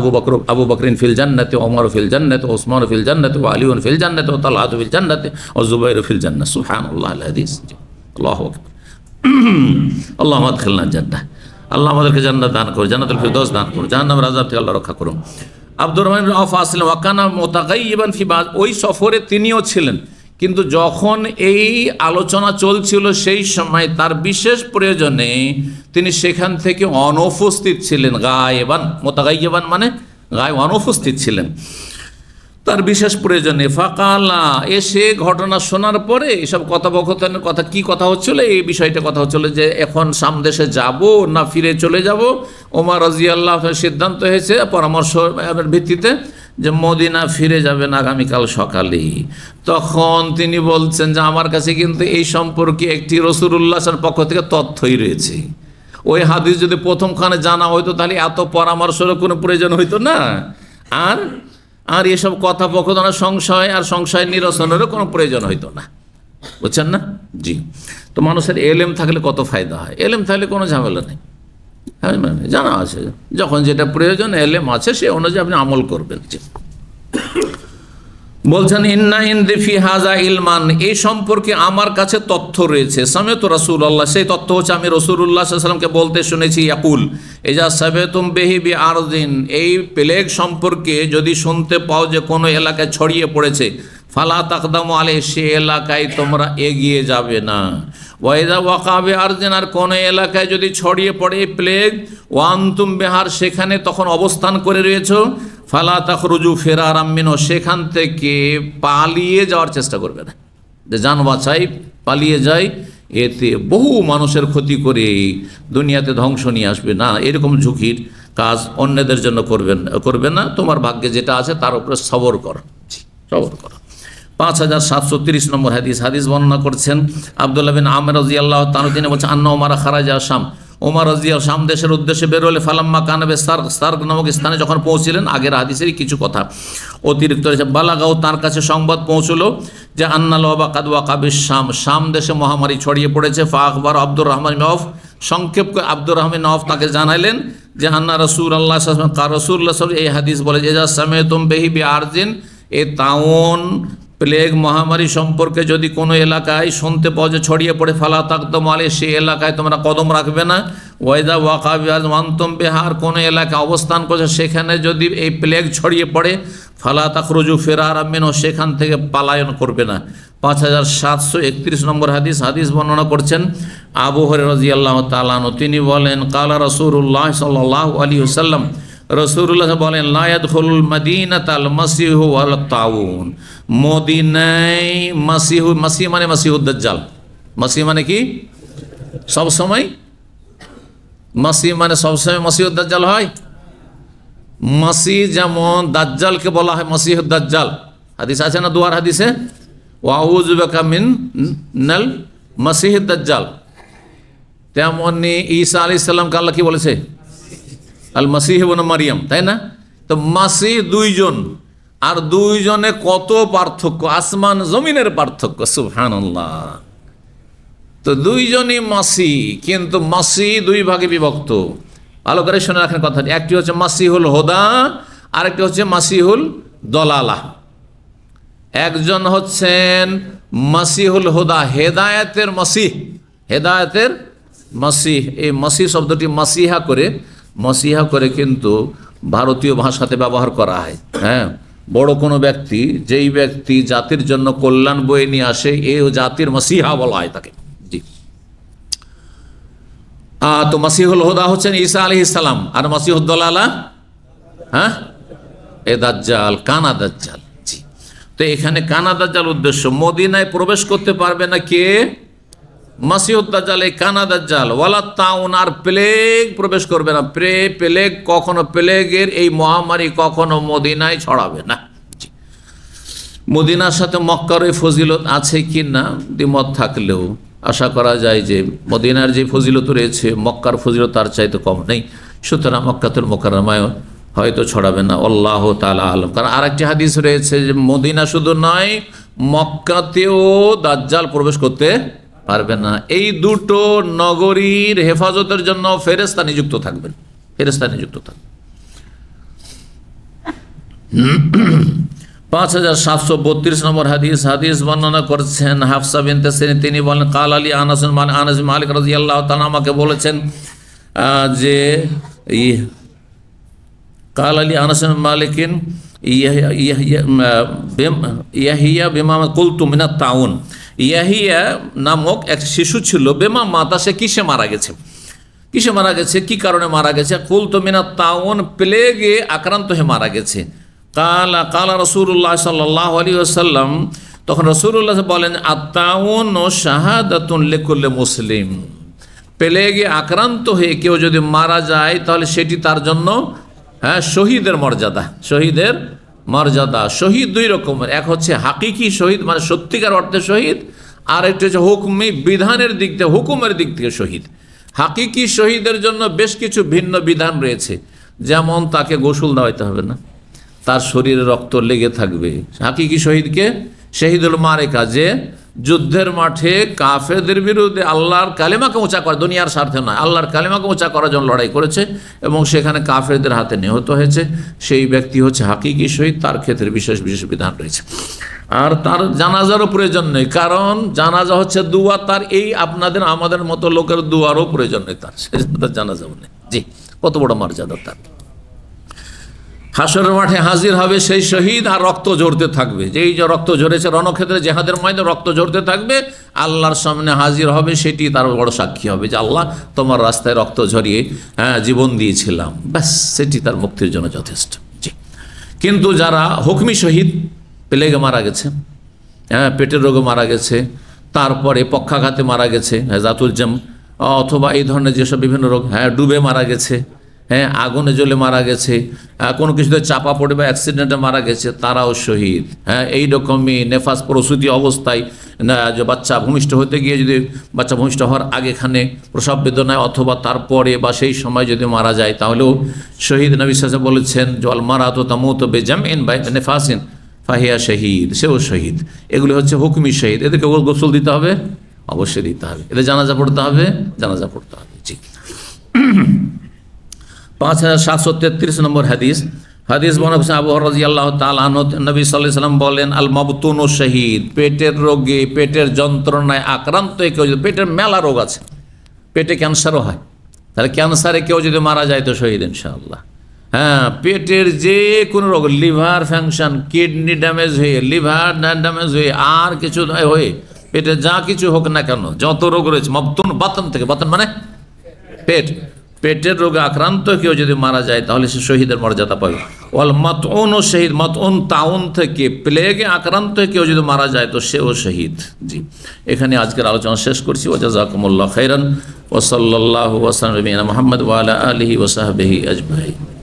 আবু বকরিন ফিল জান্নাতি, ওমর ফিল জান্নাতি, ওসমান ফিল জান্নাতি, ওয়া আলীউন ফিল জান্নাতি, ওয়া তালহা ফিল জান্নাতি, ওয়া জুবাইর ফিল জান্নাহ। সুবহানাল্লাহ আল হাদিস। আল্লাহু আকবার। আল্লাহুম্মা আদখিলনা জান্নাহ। আল্লাহ আমাদেরকে জান্নাত দান করুন, জান্নাতুল ফিরদৌস দান করুন, জাহান্নামের আযাব থেকে আল্লাহ রক্ষা করুন। আব্দুর রহমান বিন আওফ আসলেন, ওয়া কানা মুতাগাইয়িবান ফি বাদ, ওই সফরে তিনিও ছিলেন, কিন্তু যখন এই আলোচনা চলছিল সেই সময় তার বিশেষ প্রয়োজনে তিনি সেখান থেকে অনুপস্থিত ছিলেন। গায়েবান, মুতাগাইয়িবান মানে গায়েব, অনুপস্থিত ছিলেন তার বিশেষ প্রয়োজনে। ফাকালা, এসে ঘটনা শোনার পরে এসব কথোপকথনের কথা, কি কথা হচ্ছিল, এই বিষয়টা কথা হচ্ছিল যে এখন সামদেশে যাব না ফিরে চলে যাব। ওমর রাদিয়াল্লাহু আনহু সিদ্ধান্ত হয়েছে পরামর্শের ভিত্তিতে যে মদিনা ফিরে যাবেন আগামীকাল সকালেই। তখন তিনি বলছেন যে আমার কাছে কিন্তু এই সম্পর্কে একটি রাসূলুল্লাহর পক্ষ থেকে তথ্যই রয়েছে। ওই হাদিস যদি প্রথমখানে জানা হইতো তাহলে এত পরামর্শেরও কোনো প্রয়োজন হইতো না, আর এসব কথোপকথন, সংশয় আর সংশয় নিরসনেরও কোনো প্রয়োজন হইতো না, বুঝছেন না? জি। তো মানুষের এলেম থাকলে কত ফায়দা হয়, এলেম থাকলে কোনো ঝামেলা নেই, জানা আছে, যখন যেটা প্রয়োজন এলেম আছে সে অনুযায়ী আপনি আমল করবেন। বলছেন ইন্না ইনদি ফি হাযা ইলমান, এই সম্পর্কে আমার কাছে তথ্য রয়েছে। সামিতু রাসূলুল্লাহ, সেই তথ্য হচ্ছে আমি রাসূলুল্লাহ সাল্লাল্লাহু আলাইহি ওয়াসাল্লামকে বলতে শুনেছি, ইয়াকুল ইজা সাবিতুম বিহি বিআরদিন, এই প্লেগ সম্পর্কে যদি শুনতে পাও যে কোনো এলাকায় ছড়িয়ে পড়েছে, ফালা তাকদামু আলাইহি, সে এলাকায় তোমরা এগিয়ে যাবে না। ওয়াইদা ওয়াকাবে আরদিন, আর কোন এলাকায় যদি ছড়িয়ে পড়ে প্লেগ, ওয়ান্তুম বিহার, সেখানে তখন অবস্থান করে রয়েছো, ফালা তাখরুজু ফিরারাম মিনহু, সেখান থেকে পালিয়ে যাওয়ার চেষ্টা করবে না, যে যান বাঁচাই পালিয়ে যায়, এতে বহু মানুষের ক্ষতি করে দুনিয়াতে ধ্বংস নিয়ে আসবে না। এরকম ঝুঁকির কাজ অন্যদের জন্য করবে না। তোমার ভাগ্যে যেটা আছে তার উপরে সবর করো, সবর করো। 5730 নম্বর হাদিস বর্ণনা করছেন আব্দুল্লাহ বিন আমর রাদিয়াল্লাহু তাআলা, তিনি বলছেন আন্না ওমর খারাজা শাম, ওমর রাদিয়াল্লাহু শাম দেশের উদ্দেশ্যে বের হলে ফালাম্মা কানাবে সার্ক নামক স্থানে যখন পৌঁছিলেন, আগের হাদিসেরই কিছু কথা অতিরিক্ত রয়েছে, বালাগাও, তার কাছে সংবাদ পৌঁছলো যে আন্নাল ওয়াবা কাদ ওয়াকা বিশ শাম, শাম দেশে মহামারী ছড়িয়ে পড়েছে। ফা আখবার আব্দুর রহমান নওফ, সংক্ষেপ করে আব্দুর রহমান নওফ তাকে জানাইলেন যে আন্না রাসূলুল্লাহ সাল্লাল্লাহু আলাইহি ওয়াসাল্লাম, রাসূলুল্লাহ সাল্লাল্লাহু আলাইহি ওয়াসাল্লাম এই হাদিস বলে যে যা সামিতুম বিহি বিআরজিন, এ তাউন প্লেগ মহামারী সম্পর্কে যদি কোনো এলাকায় শুনতে পাওয়া যে ছড়িয়ে পড়ে, ফালা তাকদামু আলাইহি, সেই এলাকায় তোমরা কদম রাখবে না। ওয়াইদা ওয়াকা ওয়ান্তুম বিহার, কোনো এলাকায় অবস্থান করছে সেখানে যদি এই প্লেগ ছড়িয়ে পড়ে, ফালা তাখরুজু ফিরারাম মিনহু, সেখান থেকে পালায়ন করবে না। 5731 নম্বর হাদিস বর্ণনা করছেন আবু হুরায়রা রাদিয়াল্লাহু তাআলা আনহু, তিনি বলেন কালা রাসূলুল্লাহ সাল্লাল্লাহু আলাইহি ওয়াসাল্লাম, রাসূলুল্লাহ বলেন লা ইয়াদখুলুল মাদিনাতাল মাসিহু ওয়াল তাউন, মদিনায় মাসিহ মানে মাসিহুদ দাজ্জাল, মাসিহ মানে কি সব সময়, মাসিহ মানে সবসময় মাসিহুদ দাজ্জাল হয়। মাসিহ যেমন দাজ্জালকে বলা হয় মাসিহুদ দাজ্জাল, হাদিস আছে না দুয়ার হাদিসে, ওয়াউযু বিকা মিনাল মাসিহিদ দাজ্জাল, তেমনি ঈসা আলাইহিস সালামকে আল্লাহ কি বলেছে আল মাসিহ ইবনে মারিয়াম, তাই না? তো মাসিহ দুইজন, আর দুইজনে কত পার্থক্য, আসমান জমিনের পার্থক্য, সুবহানাল্লাহ। তো দুইজনই মাসিহ, কিন্তু মাসিহ দুই ভাগে বিভক্ত। ভালো করে শুনে রাখেন কথাটি, একটি হচ্ছে মাসিহুল হুদা, আরেকটি হচ্ছে মাসিহুল দলালা। একজন হচ্ছেন মাসিহুল হুদা, হেদায়েতের মাসিহ, হেদায়েতের মাসিহ। এই মাসিহ শব্দটি মাসিহা করে কিন্তু ভারতীয় ভাষাতে ব্যবহার করা হয়। হ্যাঁ, বড় কোনো ব্যক্তি, যেই ব্যক্তি জাতির জন্য কল্যাণ বয়ে নিয়ে আসে, এই জাতির মাসিহা বলা হয় তাকে। জি, তো মাসিহুল হুদা হচ্ছেন ঈসা আলাইহিস সালাম, আর মাসিহুদ দলালা হ্যাঁ এ দাজ্জাল, কানা দাজ্জাল। জি, তো এখানে কানা দাজ্জাল উদ্দেশ্য, মদিনায় প্রবেশ করতে পারবে না কে? মাসিহুদ দাজ্জাল, এই কানা দাজ্জাল। ওয়ালা তাউন, আর প্লেগ প্রবেশ করবে না। প্লেগ কখনো, প্লেগের এই মহামারী কখনো মদিনায় ছড়াবে না। মদিনার সাথে মক্কার এই ফজিলত আছে কি না দ্বিমত থাকলেও আশা করা যায় যে মদিনার যে ফজিলত রয়েছে মক্কার ফজিলত তার চাইতে কম নেই, সুতরাং মক্কাতুল মুকাররমায় হয়তো ছড়াবে না, আল্লাহু তাআলা আলম। কারণ আরেকটি হাদিস রয়েছে যে মদিনা শুধু নয়, মক্কাতেও দাজ্জাল প্রবেশ করতে পারবে না। এই দুটো নগরীর হেফাজতের জন্য ফেরেশতা নিযুক্ত থাকবেন, ফেরেশতা নিযুক্ত থাকবেন। 5732 নম্বর হাদিস বর্ণনা করছেন হাফসা বিনতে সিরিন, তিনি বলেন কাল আলী আনাস মালিক রাদিয়াল্লাহু তাআলা আমাকে বলেছেন যে কাল আলী আনাস মালিকিন ইয়াহিয়া বিমা কুলতু মিনাত তাউন, ইয়াহিয়া নামক এক শিশু ছিল, বেমা মাতা, সে কিসে মারা গেছে, কি কারণে মারা গেছে? কুলতু মিনাত তাউন, প্লেগে আক্রান্ত হয়ে মারা গেছে। কালা রাসূলুল্লাহ সাল্লাল্লাহু আলাইহি ওয়াসাল্লাম, তখন রাসূলুল্লাহ বলেন আত-তাউন শাহাদাতুন লিকুল্লি মুসলিম, প্লেগে আক্রান্ত হয়ে কেউ যদি মারা যায় তাহলে সেটি তার জন্য শহীদের মর্যাদা, শহীদের মর্যাদা। শহীদ দুই রকমের, এক হচ্ছে হাকিকি শহীদ মানে সত্যিকার অর্থে শহীদ, আর একটি হচ্ছে হুকমি বিধানের দিক থেকে, হুকুমের দিক থেকে শহীদ। হাকিকি শহীদের জন্য বেশ কিছু ভিন্ন বিধান রয়েছে, যেমন তাকে গোসল দেওয়াইতে হবে না, তার শরীরে রক্ত লেগে থাকবে। হাকিকি শহীদকে শহীদুল মারেকা, যে যুদ্ধের মাঠে কাফেরদের বিরুদ্ধে আল্লাহর কালেমাকে উঁচা করে, দুনিয়ার স্বার্থে নয়, আল্লাহর কালেমাকে উঁচা করার জন্য লড়াই করেছে এবং সেখানে কাফেরদের হাতে নিহত হয়েছে, সেই ব্যক্তি হচ্ছে হাকিকি শহীদ। তার ক্ষেত্রে বিশেষ বিশেষ বিধান রয়েছে। আর তার জানাজারও প্রয়োজন নেই, কারণ জানাজা হচ্ছে দুয়া, তার এই আপনাদের আমাদের মতো লোকের দুয়ারও প্রয়োজন নেই তার, সেজন্য তার জানাজাও নেই। জি, কত বড় মর্যাদা তার। হাসরের মাঠে হাজির হবে সেই শহীদ, আর রক্ত ঝরতে থাকবে। যেই যে রক্ত ঝরেছে রণক্ষেত্রে, জেহাদের ময়দানে রক্ত ঝরতে থাকবে, আল্লাহর সামনে হাজির হবে, সেটি তার বড় সাক্ষী হবে যে আল্লাহ তোমার রাস্তায় রক্ত ঝরিয়ে জীবন দিয়েছিলাম, ব্যাস সেটি তার মুক্তির জন্য যথেষ্ট। জি। কিন্তু যারা হুকমি শহীদ, প্লেগে মারা গেছে, পেটের রোগে মারা গেছে, তারপরে পক্ষাঘাতে মারা গেছে, জাতুল জাম, অথবা এই ধরনের যেসব বিভিন্ন রোগ, ডুবে মারা গেছে, আগুনে জ্বলে মারা গেছে, কোনো কিছুতে চাপা পড়ে বা অ্যাক্সিডেন্টে মারা গেছে, তারাও শহীদ। এইরকমই নেফাস প্রসূতি অবস্থায় যে বাচ্চা ভূমিষ্ঠ হতে গিয়ে যদি বাচ্চা ভূমিষ্ঠ হওয়ার আগেখানে প্রসব বেদনায় অথবা তারপরে বা সেই সময় যদি মারা যায়, তাহলেও শহীদ। নবী সাল্লাল্লাহু আলাইহি ওয়াসাল্লাম বলেছেন জল মারাত তামুতু বিজামইন বা নেফাসিন ফাহিয়া শহীদ, সেও শহীদ। এগুলি হচ্ছে হুকমি শহীদ। এদেরকে গোসল দিতে হবে, অবশ্যই দিতে হবে। এদের জানাজা পড়তে হবে, জানাজা পড়তে হবে। জি। 5733 নম্বর হাদিস। হাদিস বর্ণনা করেছেন আবু হুরায়রা রাদিয়াল্লাহু তাআলা আনহু, নবী সাল্লাল্লাহু আলাইহি ওয়াসাল্লাম বলেন, আল মাবতুনু শহীদ, পেটের রোগে, পেটের যন্ত্রণায় আক্রান্ত কেউ যদি, পেটের মেলা রোগ আছে, পেটে ক্যান্সারও হয়, তাহলে ক্যান্সারে কেউ যদি মারা যায় তো শহীদ ইনশাআল্লাহ। পেটের যে কোনো রোগ, লিভার ফাংশন, কিডনি ড্যামেজ হয়ে, লিভার ড্যামেজ হয়ে, আর কিছু হয়ে, পেটে যা কিছু হোক না কেন, যত রোগ রয়েছে, মাবতুন বাতন থেকে, বাতন মানে পেট, পেটের রোগে আক্রান্ত কেউ যদি মারা যায় তাহলে সে শহীদের মর্যাদা পাবে। ওয়াল মাতউন ও শহীদ, মাতউন তাউন থেকে, প্লেগে আক্রান্ত কেউ যদি মারা যায় তো সেও শহীদ। জি। এখানে আজকের আলোচনা শেষ করছি। ওয়া জাযাকুমুল্লাহু খাইরান ওয়া সাল্লাল্লাহু ওয়া সাল্লাম আলা মুহাম্মদ ওয়া আলা আলিহি ওয়া সাহবিহি আজমাইন।